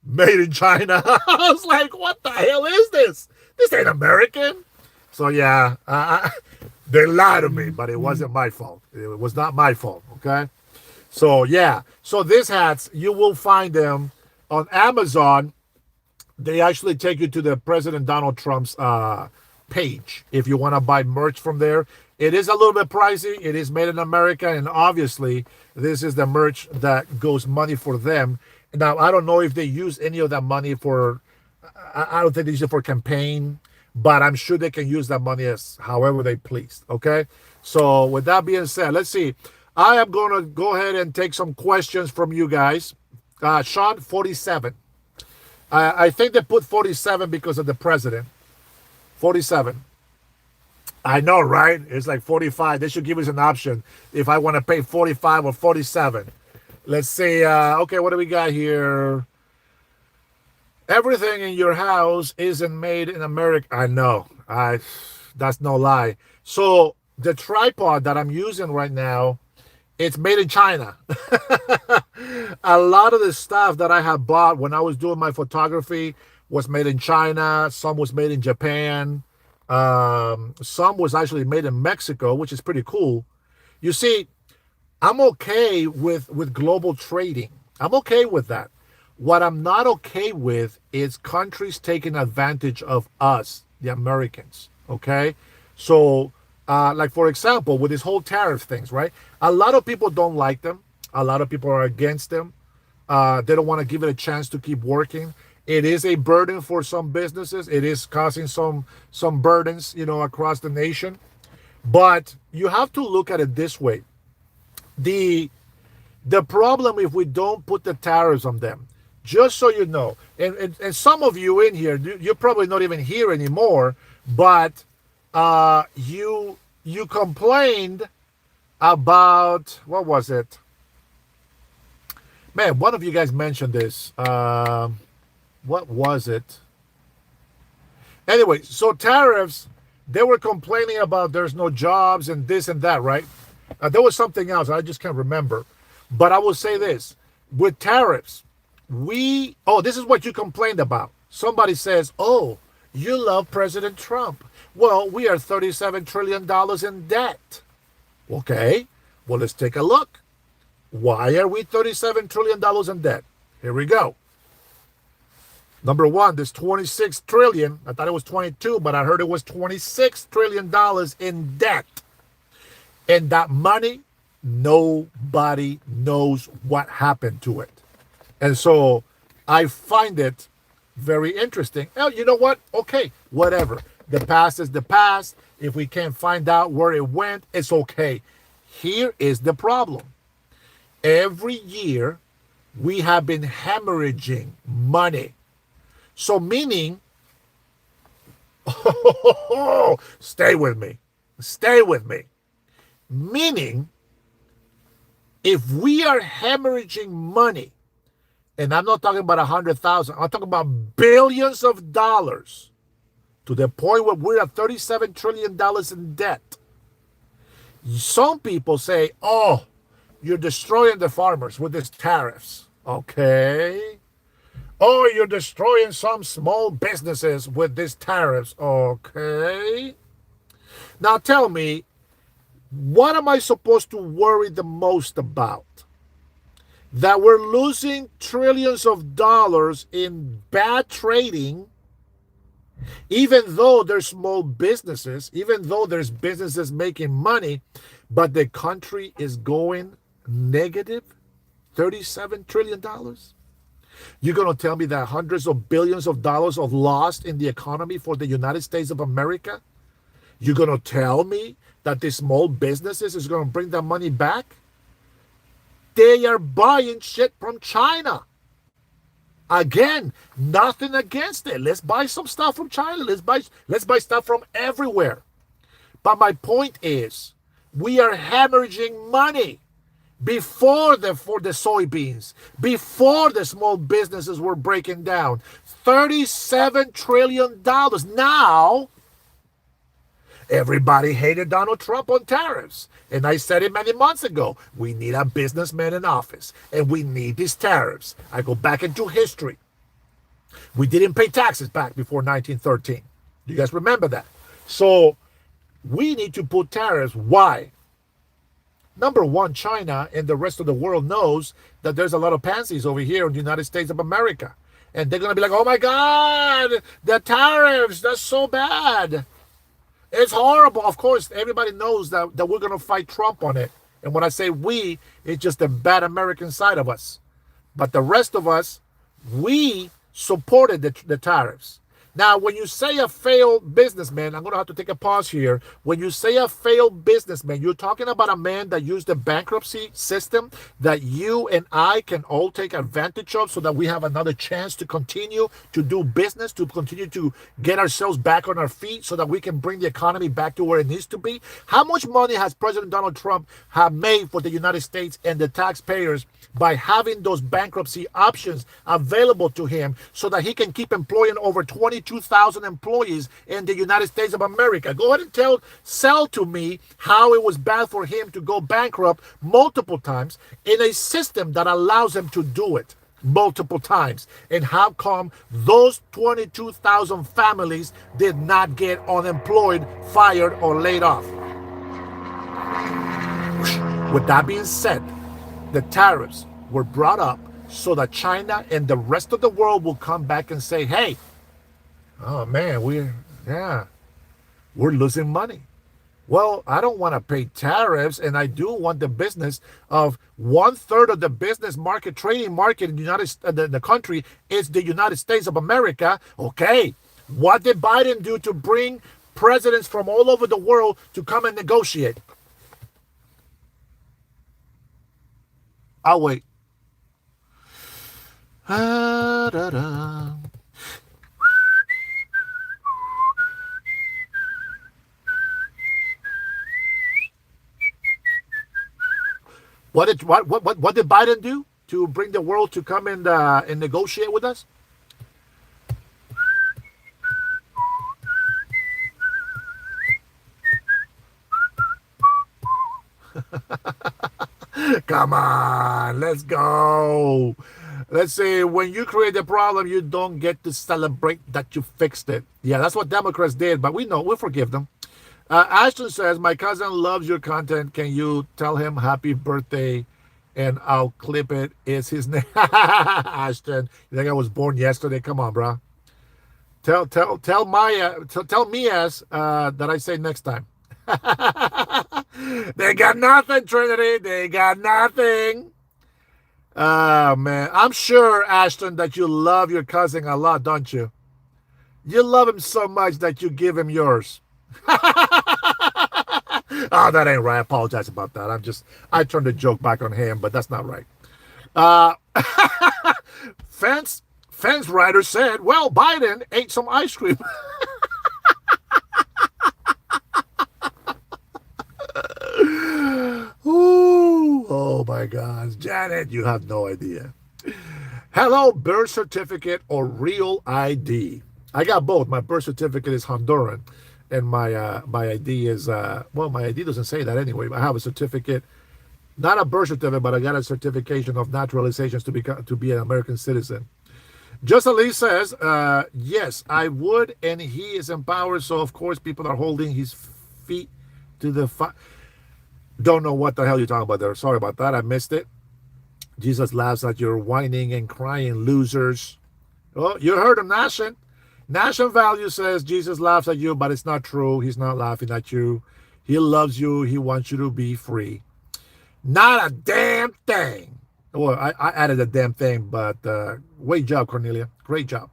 made in China. I was like, what the hell is this? This ain't American. So yeah, they lied to me, but it wasn't my fault. It was not my fault, okay? So yeah, so these hats, you will find them on Amazon. They actually take you to the President Donald Trump's page if you want to buy merch from there. It is a little bit pricey. It is made in America, and obviously this is the merch that goes money for them. Now, I don't know if they use any of that money for, I don't think they use it for campaign, but I'm sure they can use that money as however they please, okay? So with that being said, let's see. I am going to go ahead and take some questions from you guys. Sean, 47. I think they put 47 because of the president. 47. I know, right? It's like 45. They should give us an option if I want to pay 45 or 47. Let's see. Okay, what do we got here? Everything in your house isn't made in America. I know. That's no lie. So the tripod that I'm using right now, it's made in China. A lot of the stuff that I have bought when I was doing my photography was made in China. Some was made in Japan. Some was actually made in Mexico, which is pretty cool. You see, I'm okay with global trading. I'm okay with that. What I'm not okay with is countries taking advantage of us, the Americans, okay? So, like, for example, with this whole tariff things, right? A lot of people don't like them. A lot of people are against them. They don't want to give it a chance to keep working. It is a burden for some businesses. It is causing some burdens, across the nation. But you have to look at it this way. The problem, if we don't put the tariffs on them, just so you know, and some of you in here, you're probably not even here anymore, but you complained about, what was it? Man, one of you guys mentioned this. What was it? Anyway, so tariffs, they were complaining about there's no jobs and this and that, right? There was something else. I just can't remember. But I will say this. With tariffs, this is what you complained about. Somebody says, oh, you love President Trump. Well, we are $37 trillion in debt. Okay, well, let's take a look. Why are we $37 trillion in debt? Here we go. Number one, there's 26 trillion. I thought it was 22, but I heard it was $26 trillion in debt. And that money, nobody knows what happened to it. And so I find it very interesting. Oh, you know what? Okay, whatever. The past is the past. If we can't find out where it went, it's okay. Here is the problem. Every year, we have been hemorrhaging money. So meaning, stay with me. Meaning, if we are hemorrhaging money, and I'm not talking about 100,000, I'm talking about billions of dollars, to the point where we're at $37 trillion in debt. Some people say, oh, you're destroying the farmers with these tariffs. Okay. Oh, you're destroying some small businesses with these tariffs. Okay. Now tell me, what am I supposed to worry the most about? That we're losing trillions of dollars in bad trading, even though there's small businesses, even though there's businesses making money, but the country is going negative $37 trillion? You're going to tell me that hundreds of billions of dollars of loss in the economy for the United States of America? You're going to tell me that the small businesses is going to bring that money back? They are buying shit from China. Again, nothing against it. Let's buy some stuff from China. Let's buy stuff from everywhere. But my point is, We are hemorrhaging money for the soybeans, before the small businesses were breaking down. $37 trillion. Now, everybody hated Donald Trump on tariffs. And I said it many months ago. We need a businessman in office, and we need these tariffs. I go back into history. We didn't pay taxes back before 1913. Do you guys remember that? So we need to put tariffs. Why? Number one, China and the rest of the world knows that there's a lot of pansies over here in the United States of America. And they're going to be like, oh my God, the tariffs, that's so bad. It's horrible. Of course, everybody knows that we're going to fight Trump on it. And when I say we, it's just the bad American side of us. But the rest of us, we supported the tariffs. Now, when you say a failed businessman, I'm going to have to take a pause here. When you say a failed businessman, you're talking about a man that used the bankruptcy system that you and I can all take advantage of so that we have another chance to continue to do business, to continue to get ourselves back on our feet so that we can bring the economy back to where it needs to be. How much money has President Donald Trump have made for the United States and the taxpayers by having those bankruptcy options available to him so that he can keep employing over 22,000 employees in the United States of America? Go ahead and sell to me how it was bad for him to go bankrupt multiple times in a system that allows him to do it multiple times. And how come those 22,000 families did not get unemployed, fired, or laid off? With that being said, the tariffs were brought up so that China and the rest of the world will come back and say, hey, oh man, we're losing money. Well, I don't want to pay tariffs, and I do want the business of 1/3 of the business market, trading market in the country is the United States of America. Okay, what did Biden do to bring presidents from all over the world to come and negotiate? I'll wait. What did Biden do to bring the world to come and negotiate with us? Come on, let's go. Let's say when you create a problem, you don't get to celebrate that you fixed it. Yeah, that's what Democrats did, but we'll forgive them. Ashton says, my cousin loves your content. Can you tell him happy birthday? And I'll clip it. Is his name Ashton? You think I was born yesterday? Come on, bro. Tell me as that I say next time. They got nothing, Trinity. They got nothing. Oh, man. I'm sure, Ashton, that you love your cousin a lot, don't you? You love him so much that you give him yours. Oh, that ain't right. I apologize about that. I turned the joke back on him, but that's not right. Fence rider said, well, Biden ate some ice cream. Ooh, oh my God. Janet, you have no idea. Hello, birth certificate or real ID? I got both. My birth certificate is Honduran, and my ID is, my ID doesn't say that anyway. I have a certificate, not a birth certificate, but I got a certification of naturalization to be an American citizen. Justin Lee says, yes, I would, and he is empowered, so of course people are holding his feet to the fire. Don't know what the hell you're talking about there. Sorry about that. I missed it. Jesus laughs at your whining and crying losers. Oh, you heard him, Nation. Nation Value says Jesus laughs at you, but it's not true. He's not laughing at you. He loves you. He wants you to be free. Not a damn thing. Well, I added a damn thing, but great job, Cornelia. Great job.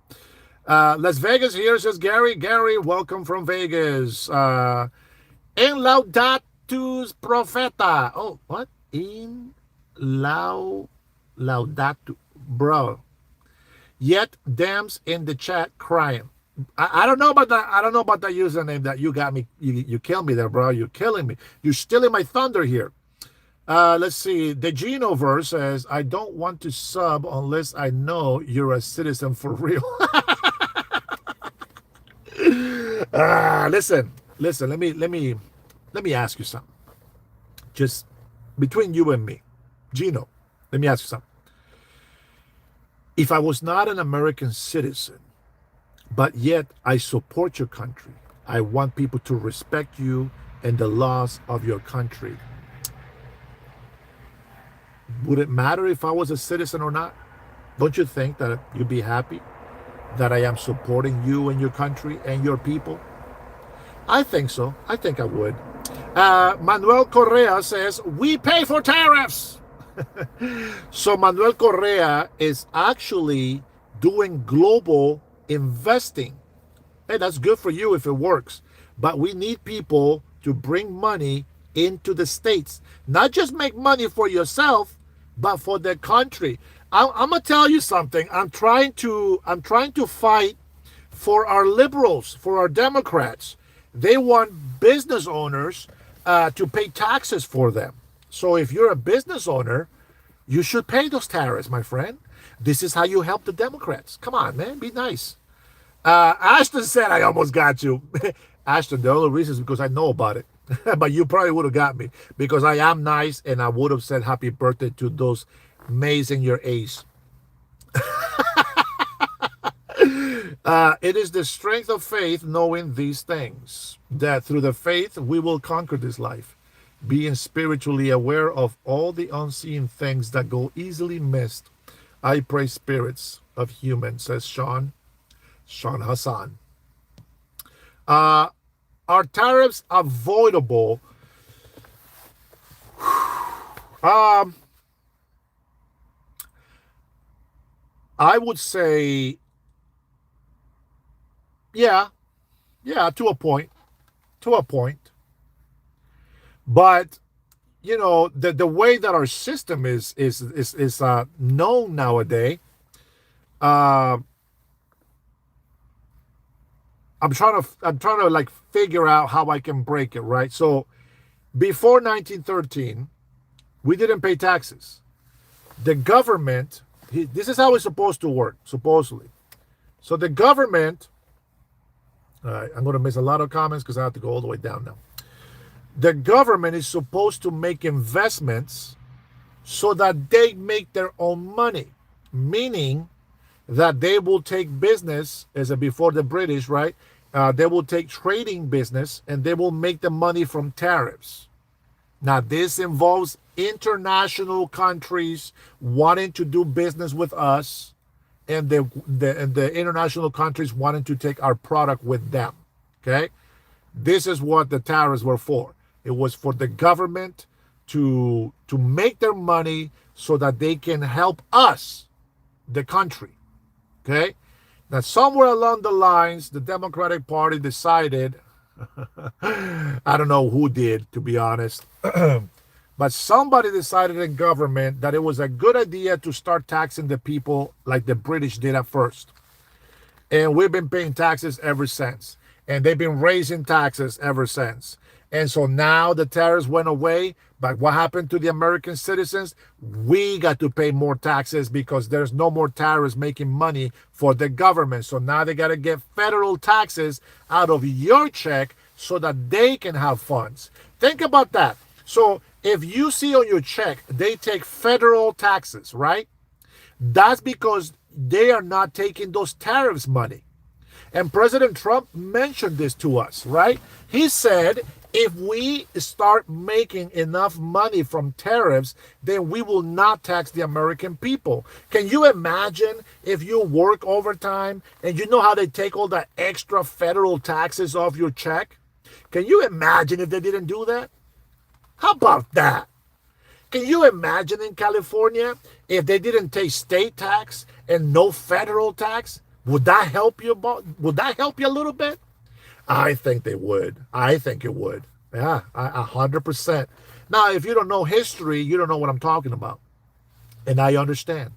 Las Vegas here says Gary. Gary, welcome from Vegas. En laudatus profeta. Oh, what? In laudatus. Bro. Yet, Dems in the chat crying. I don't know about that. I don't know about that username that you got me. You killed me there, bro. You're killing me. You're stealing my thunder here. Let's see. The Genoverse says, I don't want to sub unless I know you're a citizen for real. Listen. Let me ask you something. Just between you and me, Gino. Let me ask you something. If I was not an American citizen, but yet I support your country, I want people to respect you and the laws of your country, would it matter if I was a citizen or not? Don't you think that you'd be happy that I am supporting you and your country and your people? I think so. I think I would. Manuel Correa says, we pay for tariffs. So Manuel Correa is actually doing global investing. Hey, that's good for you if it works. But we need people to bring money into the States. Not just make money for yourself, but for the country. I'm gonna tell you something. I'm trying to fight for our liberals, for our Democrats. They want business owners to pay taxes for them. So if you're a business owner, you should pay those tariffs, my friend. This is how you help the Democrats. Come on, man, be nice. Ashton said, I almost got you. Ashton, the only reason is because I know about it. But you probably would have got me because I am nice and I would have said happy birthday to those Mays in your A's. It is the strength of faith knowing these things, that through the faith we will conquer this life, being spiritually aware of all the unseen things that go easily missed. I pray spirits of humans, says Sean Hassan. Are tariffs avoidable? I would say, yeah, to a point. But the way that our system is known nowadays, I'm trying to like figure out how I can break it, right? So before 1913, we didn't pay taxes. The government, this is how it's supposed to work, supposedly. So the government, all right, I'm going to miss a lot of comments because I have to go all the way down now. The government is supposed to make investments so that they make their own money, meaning that they will take business, as a before the British, right? They will take trading business and they will make the money from tariffs. Now, this involves international countries wanting to do business with us, and the international countries wanting to take our product with them. Okay, this is what the tariffs were for. It was for the government to make their money so that they can help us, the country. Okay, now somewhere along the lines, the Democratic Party decided, I don't know who did, to be honest, but somebody decided in government that it was a good idea to start taxing the people like the British did at first. And we've been paying taxes ever since. And they've been raising taxes ever since. And so now the tariffs went away. But what happened to the American citizens? We got to pay more taxes because there's no more tariffs making money for the government. So now they got to get federal taxes out of your check so that they can have funds. Think about that. So if you see on your check, they take federal taxes, right? That's because they are not taking those tariffs money. And President Trump mentioned this to us, right? He said, if we start making enough money from tariffs, then we will not tax the American people. Can you imagine if you work overtime and you know how they take all the extra federal taxes off your check? Can you imagine if they didn't do that? How about that? Can you imagine in California if they didn't take state tax and no federal tax? Would that help you? Would that help you a little bit? I think they would. I think it would. Yeah, 100%. Now, if you don't know history, you don't know what I'm talking about. And I understand.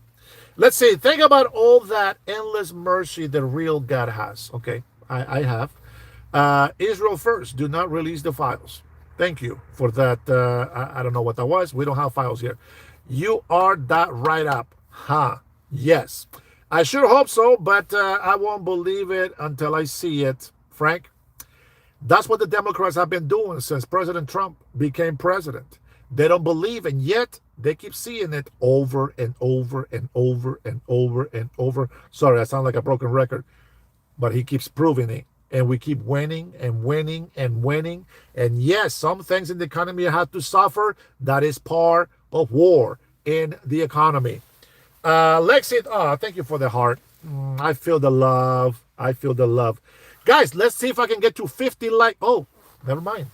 Let's see. Think about all that endless mercy the real God has. Okay. I have. Israel first. Do not release the files. Thank you for that. I don't know what that was. We don't have files here. You are that right up. Huh? Yes. I sure hope so, but I won't believe it until I see it, Frank. That's what the Democrats have been doing since President Trump became president. They don't believe, and yet they keep seeing it over and over and over and over and over. Sorry, I sound like a broken record, but he keeps proving it. And we keep winning and winning and winning. And yes, some things in the economy have to suffer. That is part of war in the economy. Lexi, thank you for the heart. I feel the love. I feel the love. Guys, let's see if I can get to 50 likes. Oh, never mind.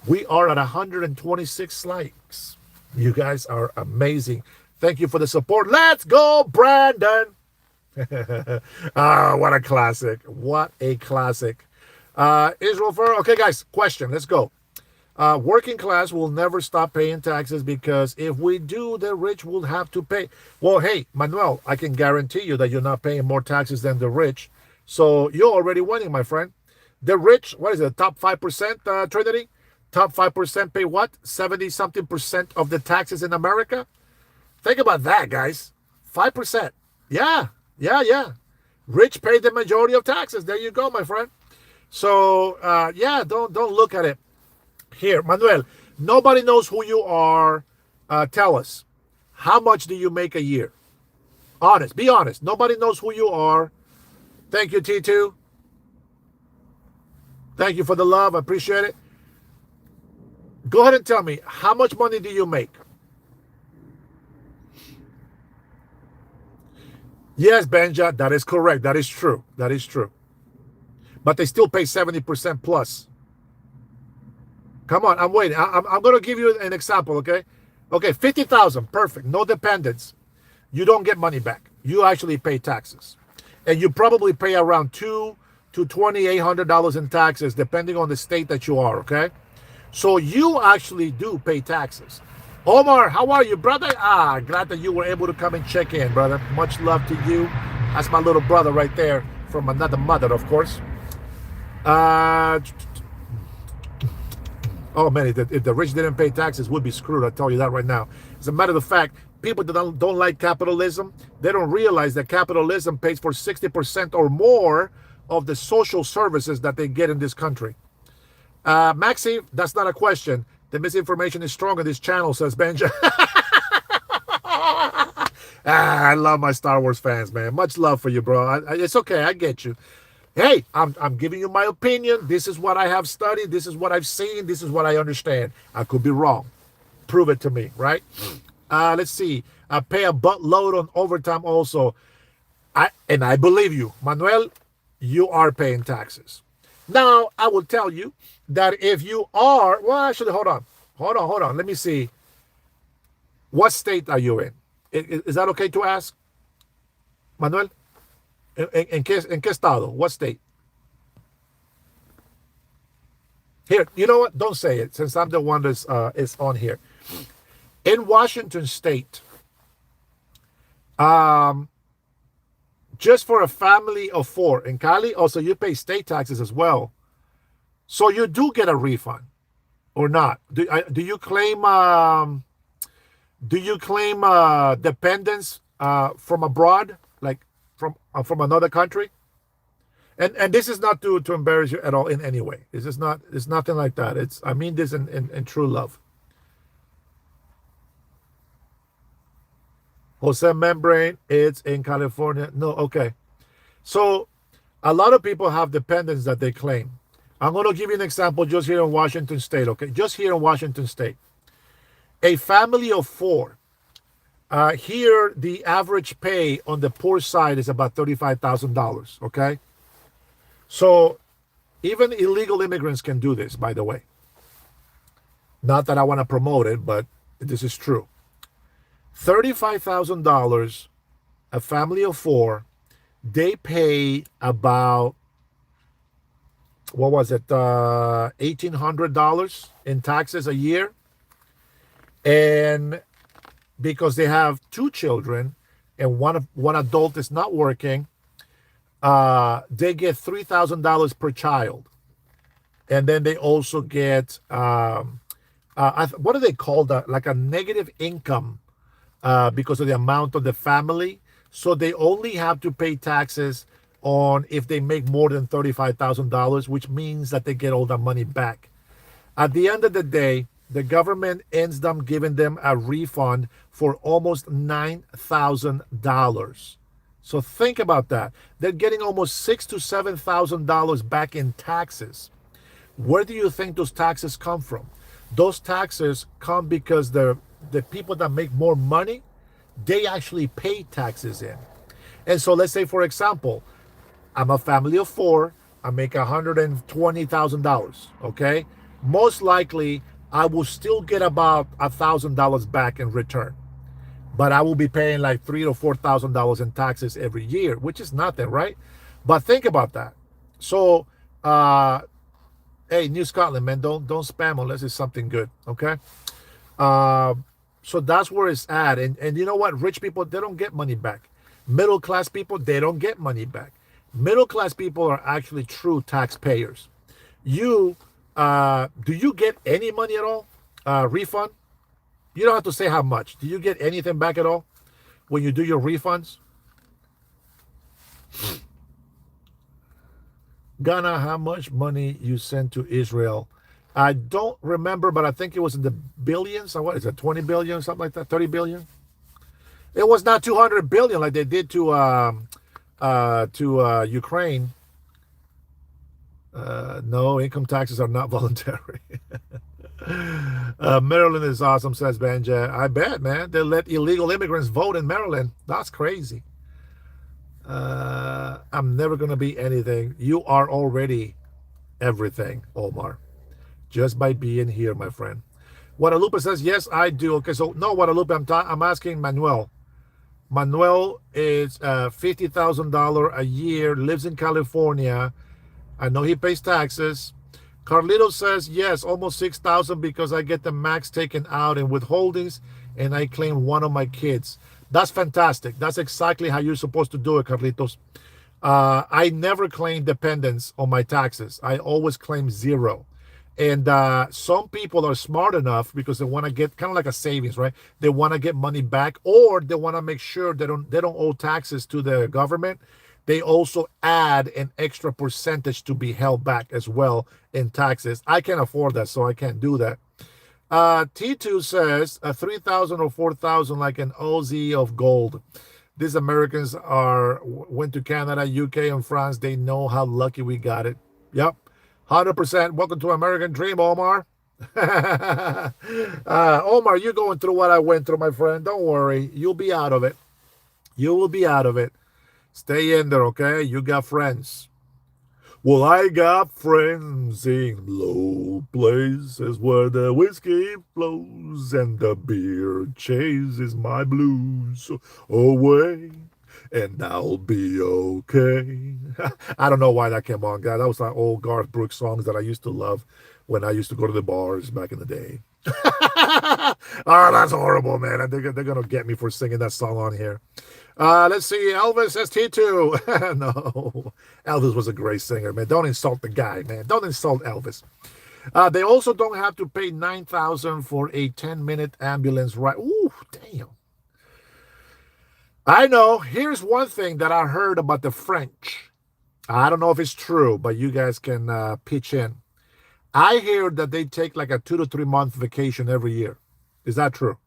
We are at 126 likes. You guys are amazing. Thank you for the support. Let's go, Brandon. What a classic. What a classic. Israel for okay, guys, question. Let's go. Working class will never stop paying taxes because if we do, the rich will have to pay. Well, hey, Manuel, I can guarantee you that you're not paying more taxes than the rich. So you're already winning, my friend. The rich, what is it, top 5%, Trinity? Top 5% pay what? 70-something% of the taxes in America? Think about that, guys. 5%. Yeah. Rich pay the majority of taxes. There you go, my friend. So, yeah, don't look at it. Here, Manuel, nobody knows who you are. Tell us, how much do you make a year? Honest, be honest. Nobody knows who you are. Thank you, T2. Thank you for the love. I appreciate it. Go ahead and tell me, how much money do you make? Yes, Benja, that is correct. That is true. That is true. But they still pay 70% plus. Come on, I'm waiting. I'm going to give you an example, okay? Okay, 50,000, perfect. No dependents. You don't get money back. You actually pay taxes. And you probably pay around $200 to $2,800 in taxes, depending on the state that you are, okay? So you actually do pay taxes. Omar, how are you, brother? Glad that you were able to come and check in, brother. Much love to you. That's my little brother right there from another mother, of course. Oh, man, if the rich didn't pay taxes, we'd be screwed. I'll tell you that right now. As a matter of fact, people that don't like capitalism, they don't realize that capitalism pays for 60% or more of the social services that they get in this country. Maxi, that's not a question. The misinformation is strong in this channel, says Benja. I love my Star Wars fans, man. Much love for you, bro. It's okay. I get you. Hey, I'm giving you my opinion. This is what I have studied. This is what I've seen. This is what I understand. I could be wrong. Prove it to me, right? Let's see. I pay a buttload on overtime also. I believe you. Manuel, you are paying taxes. Now, I will tell you that if you are, well, actually, hold on. Let me see. What state are you in? Is that okay to ask? Manuel? ¿En qué estado? What state? Here, you know what? Don't say it, since I'm the one that's is on here. In Washington State, just for a family of 4 in Cali, also you pay state taxes as well. So you do get a refund, or not? Do you claim dependents from abroad, like from another country? And this is not to embarrass you at all in any way. This is not. It's nothing like that. I mean this in true love. Jose Membrane, it's in California. No, okay. So a lot of people have dependents that they claim. I'm going to give you an example just here in Washington State, okay? Just here in Washington State. A family of 4. Here, the average pay on the poor side is about $35,000, okay? So even illegal immigrants can do this, by the way. Not that I want to promote it, but this is true. $35,000, a family of 4, they pay about, what was it, $1,800 in taxes a year. And because they have 2 children and one adult is not working, they get $3,000 per child. And then they also get, what do they call that? Like a negative income because of the amount of the family. So they only have to pay taxes on if they make more than $35,000, which means that they get all that money back. At the end of the day, the government ends up giving them a refund for almost $9,000. So think about that. They're getting almost $6,000 to $7,000 back in taxes. Where do you think those taxes come from? Those taxes come because the people that make more money, they actually pay taxes in. And so let's say, for example, I'm a family of four. I make $120,000. Okay, most likely I will still get about $1,000 back in return, but I will be paying like $3,000 to $4,000 in taxes every year, which is nothing, right? But think about that. So, hey, New Scotland, man, don't spam unless it's something good, okay? So that's where it's at. And you know what? Rich people, they don't get money back. Middle class people, they don't get money back. Middle class people are actually true taxpayers. Do you get any money at all? Refund? You don't have to say how much. Do you get anything back at all when you do your refunds? Ghana, how much money you sent to Israel? I don't remember, but I think it was in the billions. What is it, 20 billion, something like that, 30 billion? It was not 200 billion like they did to Ukraine. No, income taxes are not voluntary. Maryland is awesome, says Banja. I bet, man. They let illegal immigrants vote in Maryland. That's crazy. I'm never going to be anything. You are already everything, Omar. Just by being here, my friend. Guadalupe says, yes, I do. Okay, so no, Guadalupe, I'm asking Manuel. Manuel is $50,000 a year, lives in California. I know he pays taxes. Carlito says, yes, almost 6,000 because I get the max taken out in withholdings and I claim one of my kids. That's fantastic. That's exactly how you're supposed to do it, Carlitos. I never claim dependents on my taxes. I always claim zero. And some people are smart enough because they want to get kind of like a savings, right? They want to get money back, or they want to make sure they don't owe taxes to the government. They also add an extra percentage to be held back as well in taxes. I can't afford that, so I can't do that. T2 says 3,000 or 4,000 like an Aussie of gold. These Americans went to Canada, UK, and France. They know how lucky we got it. Yep. 100%. Welcome to American Dream, Omar. Omar, you're going through what I went through, my friend. Don't worry. You'll be out of it. You will be out of it. Stay in there, okay? You got friends. Well, I got friends in low places where the whiskey flows and the beer chases my blues away. And I'll be okay. I don't know why that came on, guys. That was like old Garth Brooks songs that I used to love when I used to go to the bars back in the day. Oh, that's horrible, man. They're going to get me for singing that song on here. Let's see. Elvis ST2. No. Elvis was a great singer, man. Don't insult the guy, man. Don't insult Elvis. They also don't have to pay $9,000 for a 10-minute ambulance ride. Ooh, damn. I know. Here's one thing that I heard about the French. I don't know if it's true, but you guys can pitch in. I hear that they take like a 2 to 3 month vacation every year. Is that true?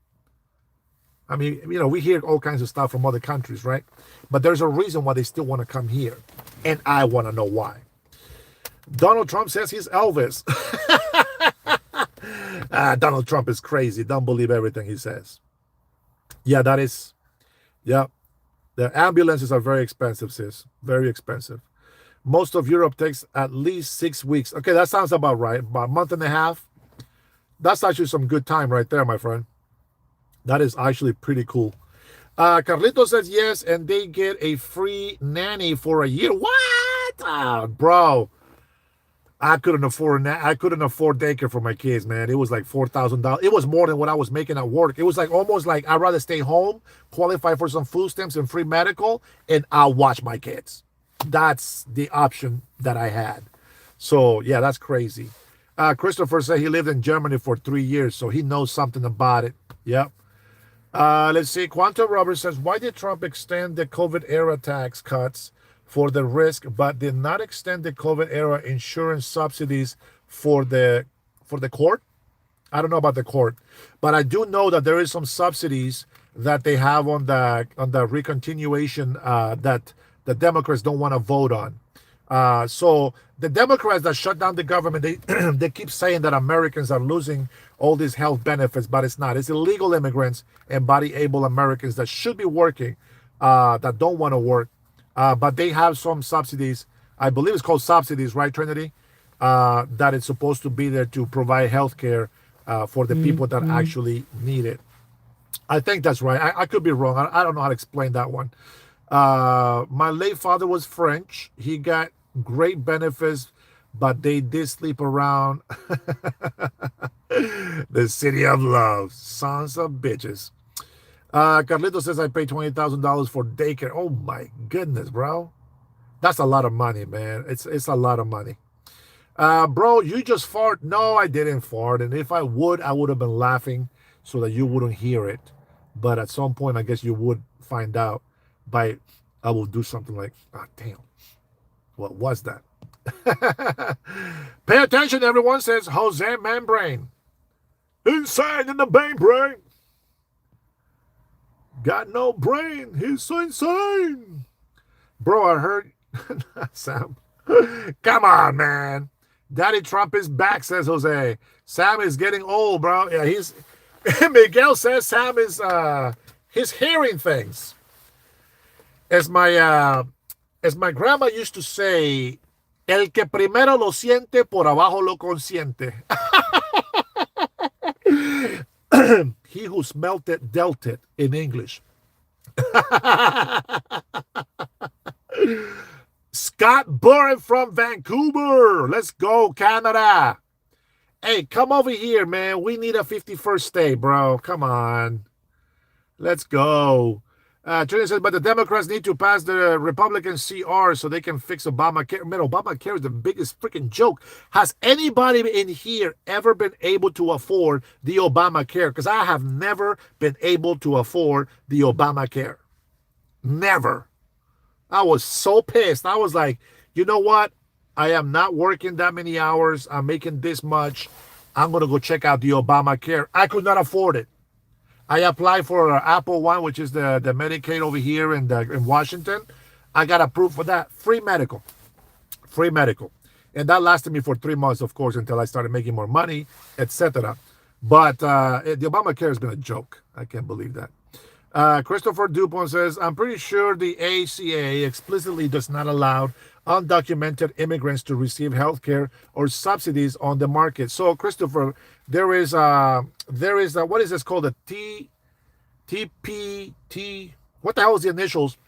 I mean, you know, we hear all kinds of stuff from other countries, right? But there's a reason why they still want to come here. And I want to know why. Donald Trump says he's Elvis. Donald Trump is crazy. Don't believe everything he says. Yeah, that is... Yeah, the ambulances are very expensive, sis. Very expensive. Most of Europe takes at least 6 weeks. Okay, that sounds about right. About a month and a half. That's actually some good time right there, my friend. That is actually pretty cool. Carlito says yes, and they get a free nanny for a year. What? Bro. I couldn't afford daycare for my kids, man. It was like $4,000. It was more than what I was making at work. It was like almost like I'd rather stay home, qualify for some food stamps and free medical, and I'll watch my kids. That's the option that I had. So yeah, that's crazy. Christopher said he lived in Germany for 3 years, so he knows something about it. Yep. Let's see. Quantum Robert says, why did Trump extend the COVID era tax cuts for the risk, but did not extend the COVID era insurance subsidies for the court? I don't know about the court, but I do know that there is some subsidies that they have on the recontinuation that the Democrats don't want to vote on. So the Democrats that shut down the government, they they keep saying that Americans are losing all these health benefits, but it's not. It's illegal immigrants and body-able Americans that should be working, that don't want to work, but they have some subsidies. I believe it's called subsidies, right, Trinity? That it's supposed to be there to provide health care for the people that actually need it. I think that's right. I could be wrong. I don't know how to explain that one. My late father was French. He got great benefits, but they did sleep around the city of love. Sons of bitches. Carlito says I paid $20,000 for daycare. Oh my goodness, bro. That's a lot of money, man. It's a lot of money. Bro, you just fart. No, I didn't fart. And if I would have been laughing so that you wouldn't hear it. But at some point, I guess you would find out by I will do something like, ah, damn, what was that? Pay attention, everyone, says Jose Membrane. Insane in the brain. Got no brain. He's so insane. Bro, I heard, Sam, come on, man. Daddy Trump is back, says Jose. Sam is getting old, bro. Yeah, he's, Miguel says Sam is, he's hearing things. As my grandma used to say, el que primero lo siente, por abajo lo consiente. He who smelt it, dealt it in English. Scott Burren from Vancouver. Let's go, Canada. Hey, come over here, man. We need a 51st day, bro. Come on. Let's go. Trinity says, but the Democrats need to pass the Republican CR so they can fix Obamacare. Man, Obamacare is the biggest freaking joke. Has anybody in here ever been able to afford the Obamacare? Because I have never been able to afford the Obamacare. Never. I was so pissed. I was like, you know what? I am not working that many hours. I'm making this much. I'm going to go check out the Obamacare. I could not afford it. I applied for Apple One, which is the Medicaid over here in Washington. I got approved for that. Free medical. And that lasted me for 3 months, of course, until I started making more money, etc. But the Obamacare has been a joke. I can't believe that. Christopher Dupont says, I'm pretty sure the ACA explicitly does not allow undocumented immigrants to receive health care or subsidies on the market. So, Christopher, there is what is this called? A TPT. What the hell is the initials?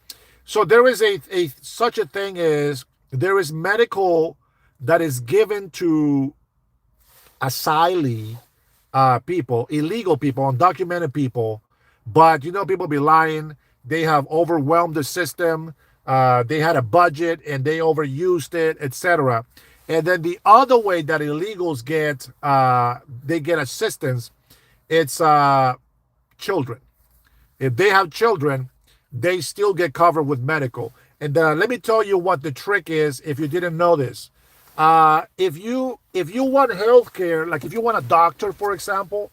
So there is a such a thing as there is medical that is given to asylee people, illegal people, undocumented people. But, you know, people be lying. They have overwhelmed the system. They had a budget and they overused it, etc. And then the other way that illegals get, they get assistance, it's children. If they have children, they still get covered with medical. And let me tell you what the trick is if you didn't know this. If you want health care, like if you want a doctor, for example,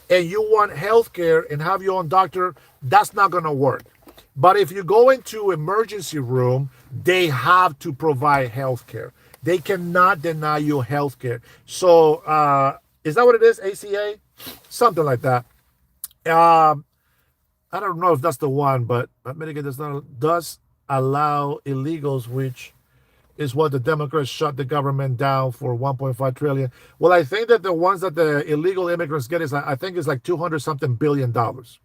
and you want health care and have your own doctor, that's not going to work. But if you go into emergency room, they have to provide health care. They cannot deny you health care. So is that what it is, ACA? Something like that. I don't know if that's the one, but Medicaid does allow illegals, which is what the Democrats shut the government down for 1.5 trillion. Well, I think that the ones that the illegal immigrants get is, I think it's like 200 something billion dollars.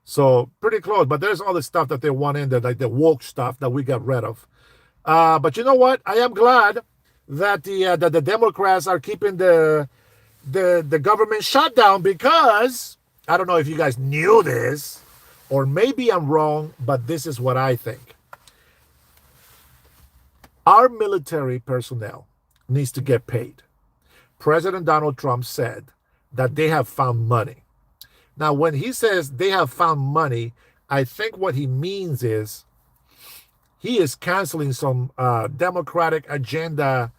So pretty close, but there's all the stuff that they want in there, like the woke stuff that we got rid of. But you know what? I am glad that the Democrats are keeping the government shut down, because I don't know if you guys knew this, or maybe I'm wrong, but this is what I think. Our military personnel needs to get paid. President Donald Trump said that they have found money. Now, when he says they have found money, I think what he means is he is canceling some Democratic agenda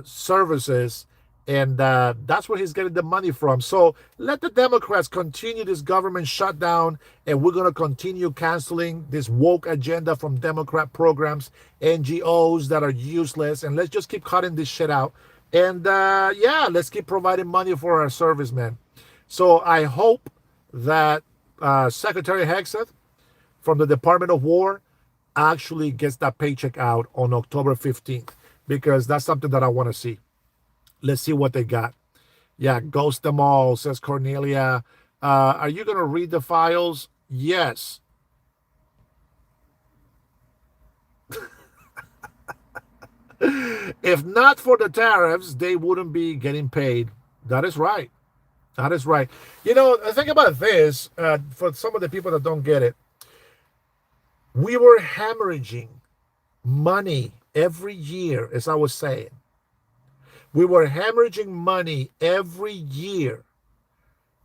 services, and that's where he's getting the money from. So let the Democrats continue this government shutdown, and we're going to continue canceling this woke agenda from Democrat programs, NGOs that are useless, and let's just keep cutting this shit out. And yeah, let's keep providing money for our servicemen. So I hope that Secretary Hexeth from the Department of War actually gets that paycheck out on October 15th, because that's something that I want to see. Let's see what they got. Yeah, ghost them all, says Cornelia. Are you going to read the files? Yes. If not for the tariffs, they wouldn't be getting paid. That is right. That is right. You know, think about this for some of the people that don't get it. We were hemorrhaging money every year, as I was saying. We were hemorrhaging money every year,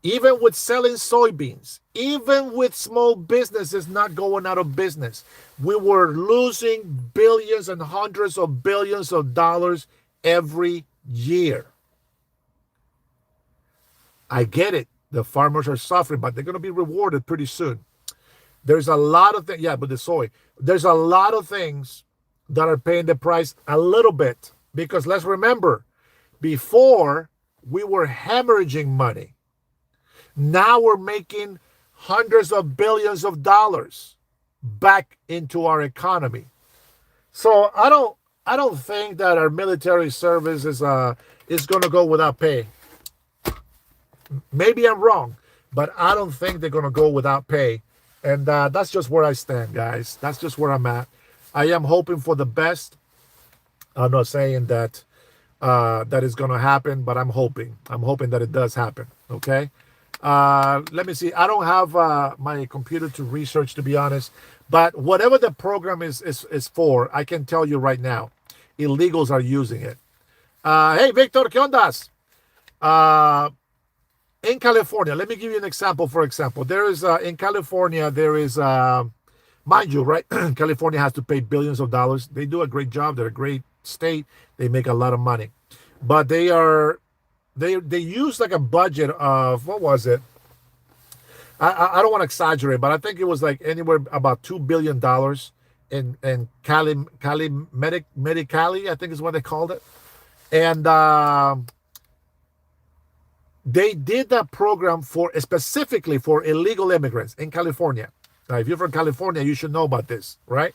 even with selling soybeans, even with small businesses not going out of business. We were losing billions and hundreds of billions of dollars every year. I get it. The farmers are suffering, but they're going to be rewarded pretty soon. There's a lot of things. Yeah, but the soy. There's a lot of things that are paying the price a little bit. Because let's remember, before we were hemorrhaging money. Now we're making hundreds of billions of dollars back into our economy. So I don't think that our military service is going to go without pay. Maybe I'm wrong, but I don't think they're going to go without pay. And that's just where I stand, guys. That's just where I'm at. I am hoping for the best. I'm not saying that that is going to happen, but I'm hoping. I'm hoping that it does happen. Okay. Let me see. I don't have my computer to research, to be honest. But whatever the program is for, I can tell you right now, illegals are using it. Hey, Victor, ¿qué ondas? In California, let me give you an example. For example, there is in California, there is, mind you, right? California has to pay billions of dollars. They do a great job. They're a great state. They make a lot of money, but they use like a budget of, what was it? I don't want to exaggerate, but I think it was like anywhere about $2 billion in Cali Medicali, I think is what they called it. And they did that program specifically for illegal immigrants in California. Now, if you're from California, you should know about this, right?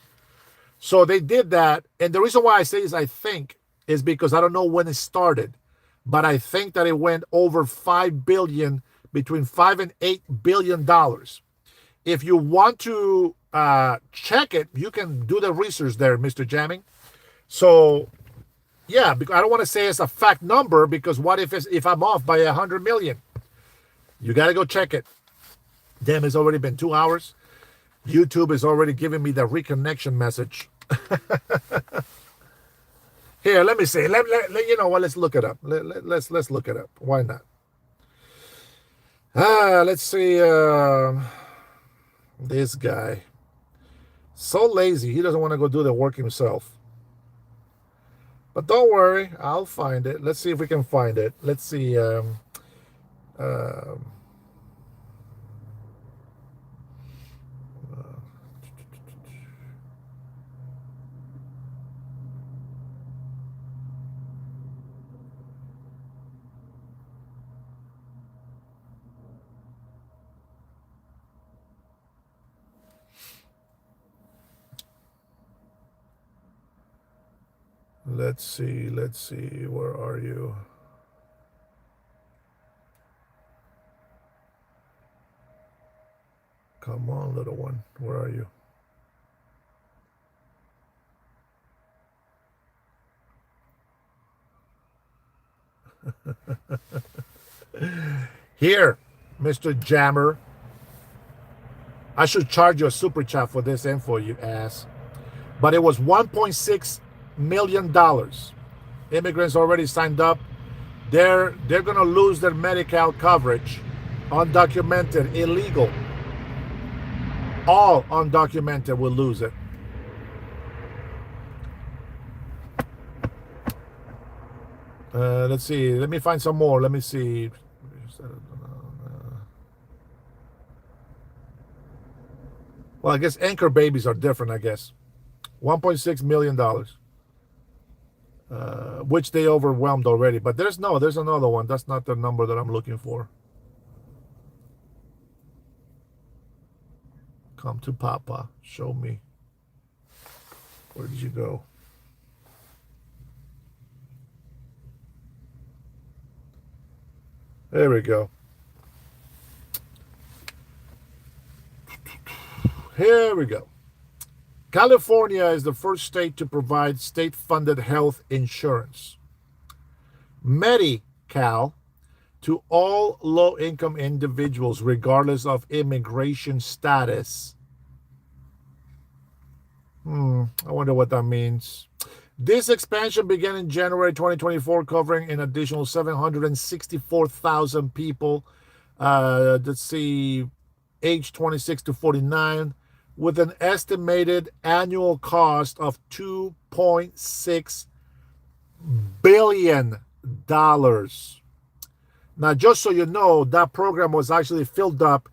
So they did that. And the reason why I say is I think is because I don't know when it started, but I think that it went over 5 billion, between 5 and 8 billion dollars. If you want to check it, you can do the research there, Mr. Jamming. So yeah, because I don't want to say it's a fact number, because what if I'm off by 100 million? You got to go check it. Damn, it's already been 2 hours. YouTube is already giving me the reconnection message. Here, let me see. You know what? Let's look it up. Let's look it up. Why not? Let's see. This guy, so lazy. He doesn't want to go do the work himself. But don't worry, I'll find it. Let's see if we can find it. Let's see. Let's see. Where are you? Come on, little one. Where are you? Here, Mr. Jammer. I should charge you a super chat for this info, you ass. But it was 1.6 million. Immigrants already signed up. They're going to lose their Medi-Cal coverage. Undocumented, illegal. All undocumented will lose it. Let's see. Let me find some more. Let me see. Well, I guess anchor babies are different, I guess. $1.6 million. Which they overwhelmed already. But there's another one. That's not the number that I'm looking for. Come to Papa. Show me. Where did you go? There we go. Here we go. California is the first state to provide state-funded health insurance, Medi-Cal, to all low-income individuals, regardless of immigration status. I wonder what that means. This expansion began in January 2024, covering an additional 764,000 people. Let's see, age 26 to 49, with an estimated annual cost of $2.6 billion. Now, just so you know, that program was actually filled up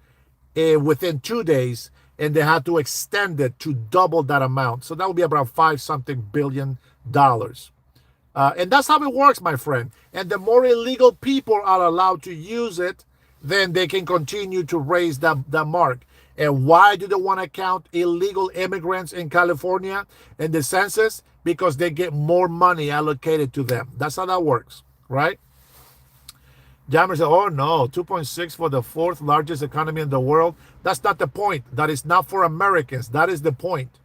within 2 days, and they had to extend it to double that amount. So that would be about $5-something billion. And that's how it works, my friend. And the more illegal people are allowed to use it, then they can continue to raise that mark. And why do they want to count illegal immigrants in California in the census? Because they get more money allocated to them. That's how that works, right? Jammer said, oh no, 2.6 for the fourth largest economy in the world. That's not the point. That is not for Americans. That is the point.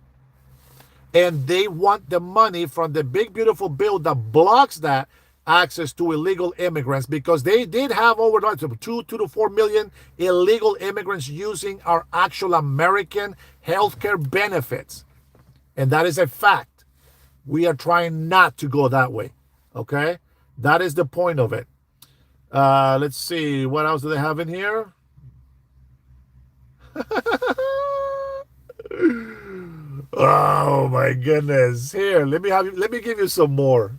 And they want the money from the big, beautiful bill that blocks that access to illegal immigrants, because they did have over 2 to 4 million illegal immigrants using our actual American healthcare benefits. And that is a fact. We are trying not to go that way. Okay? That is the point of it. Let's see. What else do they have in here? Oh my goodness. Here, let me give you some more.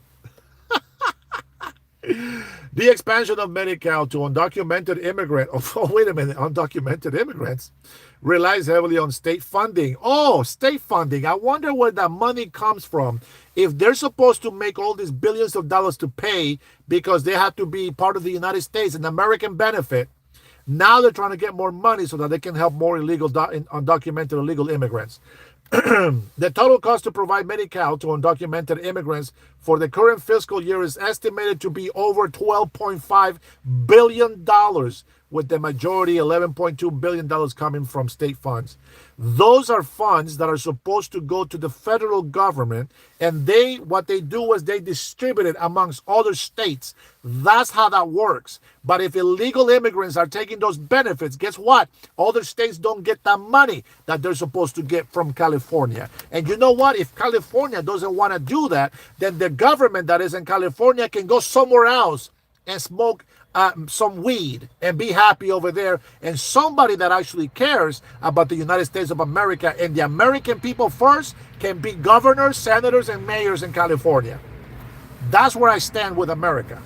The expansion of Medi-Cal to undocumented immigrants. Oh, wait a minute. Undocumented immigrants relies heavily on state funding. Oh, state funding. I wonder where that money comes from. If they're supposed to make all these billions of dollars to pay because they have to be part of the United States, an American benefit, now they're trying to get more money so that they can help more undocumented illegal immigrants. The total cost to provide Medi-Cal to undocumented immigrants for the current fiscal year is estimated to be over $12.5 billion, with the majority, $11.2 billion, coming from state funds. Those are funds that are supposed to go to the federal government, and what they do is they distribute it amongst other states. That's how that works. But if illegal immigrants are taking those benefits, guess what? Other states don't get that money that they're supposed to get from California. And you know what? If California doesn't want to do that, then the government that is in California can go somewhere else and smoke some weed and be happy over there. And somebody that actually cares about the United States of America and the American people first can be governors, senators, and mayors in California. That's where I stand with America.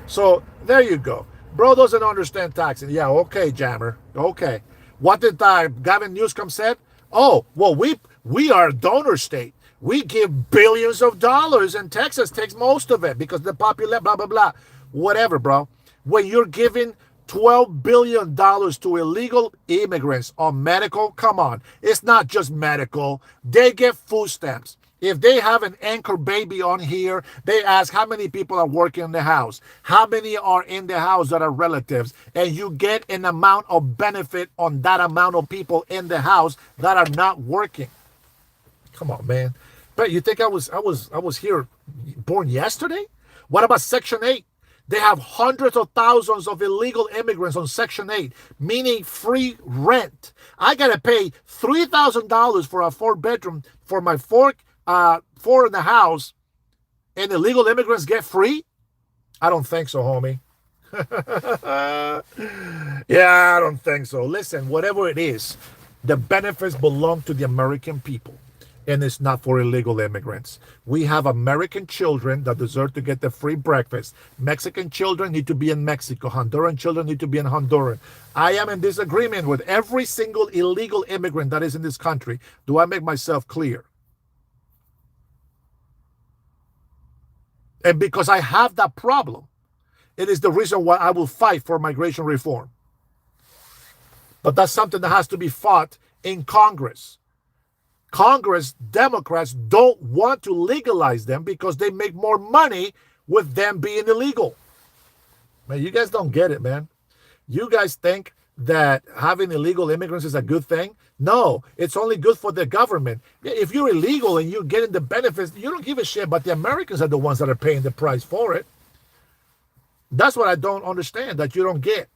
So there you go. Bro doesn't understand taxing. Yeah, okay, Jammer. Okay. What did Gavin Newsom said? Oh, well, we are a donor state. We give billions of dollars, and Texas takes most of it because the population, blah, blah, blah. Whatever, bro. When you're giving $12 billion to illegal immigrants on medical, come on. It's not just medical. They get food stamps. If they have an anchor baby on here, they ask how many people are working in the house, how many are in the house that are relatives, and you get an amount of benefit on that amount of people in the house that are not working. Come on, man. But you think I was here born yesterday? What about Section 8? They have hundreds of thousands of illegal immigrants on Section 8, meaning free rent. I got to pay $3,000 for a 4-bedroom for my four in the house, and illegal immigrants get free? I don't think so, homie. Yeah, I don't think so. Listen, whatever it is, the benefits belong to the American people, and it's not for illegal immigrants. We have American children that deserve to get the free breakfast. Mexican children need to be in Mexico. Honduran children need to be in Honduran. I am in disagreement with every single illegal immigrant that is in this country. Do I make myself clear? And because I have that problem, it is the reason why I will fight for migration reform. But that's something that has to be fought in Congress. Congress, Democrats don't want to legalize them because they make more money with them being illegal. Man, you guys don't get it, man. You guys think that having illegal immigrants is a good thing? No, it's only good for the government. If you're illegal and you're getting the benefits, you don't give a shit, but the Americans are the ones that are paying the price for it. That's what I don't understand, that you don't get.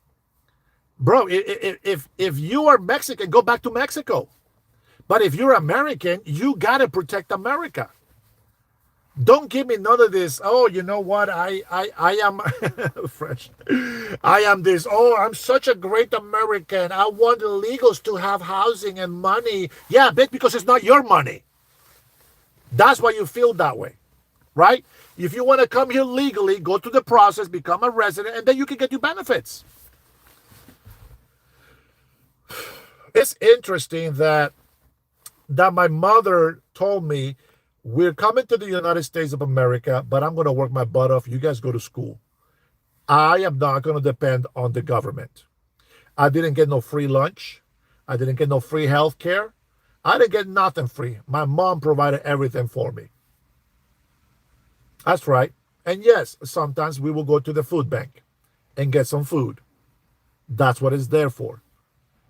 Bro, if you are Mexican, go back to Mexico. But if you're American, you got to protect America. Don't give me none of this. Oh, you know what? I am fresh. I am this. Oh, I'm such a great American. I want illegals to have housing and money. Yeah, bitch, because it's not your money. That's why you feel that way, right? If you want to come here legally, go through the process, become a resident, and then you can get your benefits. It's interesting that my mother told me, we're coming to the United States of America, but I'm going to work my butt off. You guys go to school. I am not going to depend on the government. I didn't get no free lunch. I didn't get no free health care. I didn't get nothing free. My mom provided everything for me. That's right. And yes, sometimes we will go to the food bank and get some food. That's what it's there for,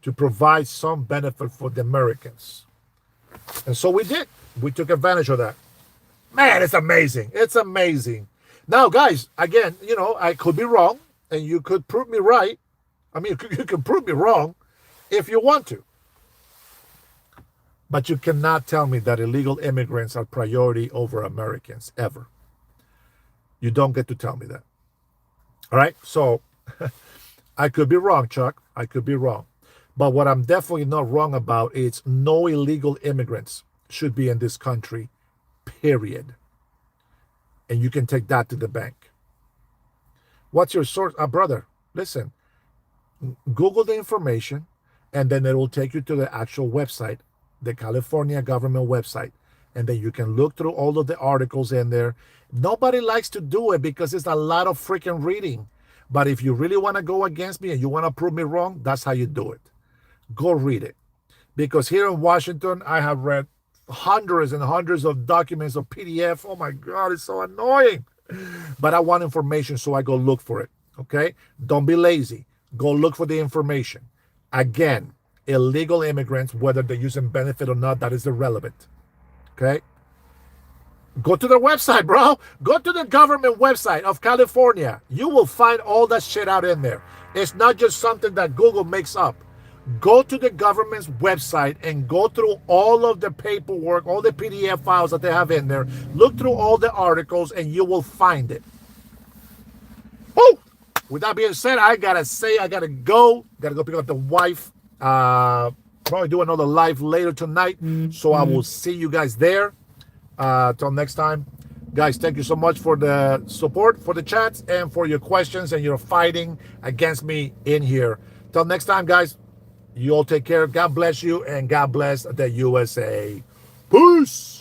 to provide some benefit for the Americans. And so we did. We took advantage of that. Man, it's amazing. It's amazing. Now, guys, again, I could be wrong, and you could prove me right. I mean, you can prove me wrong if you want to. But you cannot tell me that illegal immigrants are priority over Americans, ever. You don't get to tell me that. All right? So, I could be wrong, Chuck. I could be wrong. But what I'm definitely not wrong about is no illegal immigrants should be in this country, period. And you can take that to the bank. What's your source? Brother, listen. Google the information, and then it will take you to the actual website, the California government website. And then you can look through all of the articles in there. Nobody likes to do it because it's a lot of freaking reading. But if you really want to go against me and you want to prove me wrong, that's how you do it. Go read it. Because here in Washington, I have read hundreds and hundreds of documents of PDF. Oh my God, it's so annoying. But I want information, so I go look for it. Okay? Don't be lazy. Go look for the information. Again, illegal immigrants, whether they're using benefit or not, that is irrelevant. Okay? Go to their website, bro. Go to the government website of California. You will find all that shit out in there. It's not just something that Google makes up. Go to the government's website and go through all of the paperwork, all the PDF files that they have in there. Look through all the articles and you will find it. Oh! With that being said, I gotta go. Gotta go pick up the wife. Probably do another live later tonight. So I will see you guys there. Till next time. Guys, thank you so much for the support, for the chats, and for your questions and your fighting against me in here. Till next time, guys. You all take care. God bless you, and God bless the USA. Peace.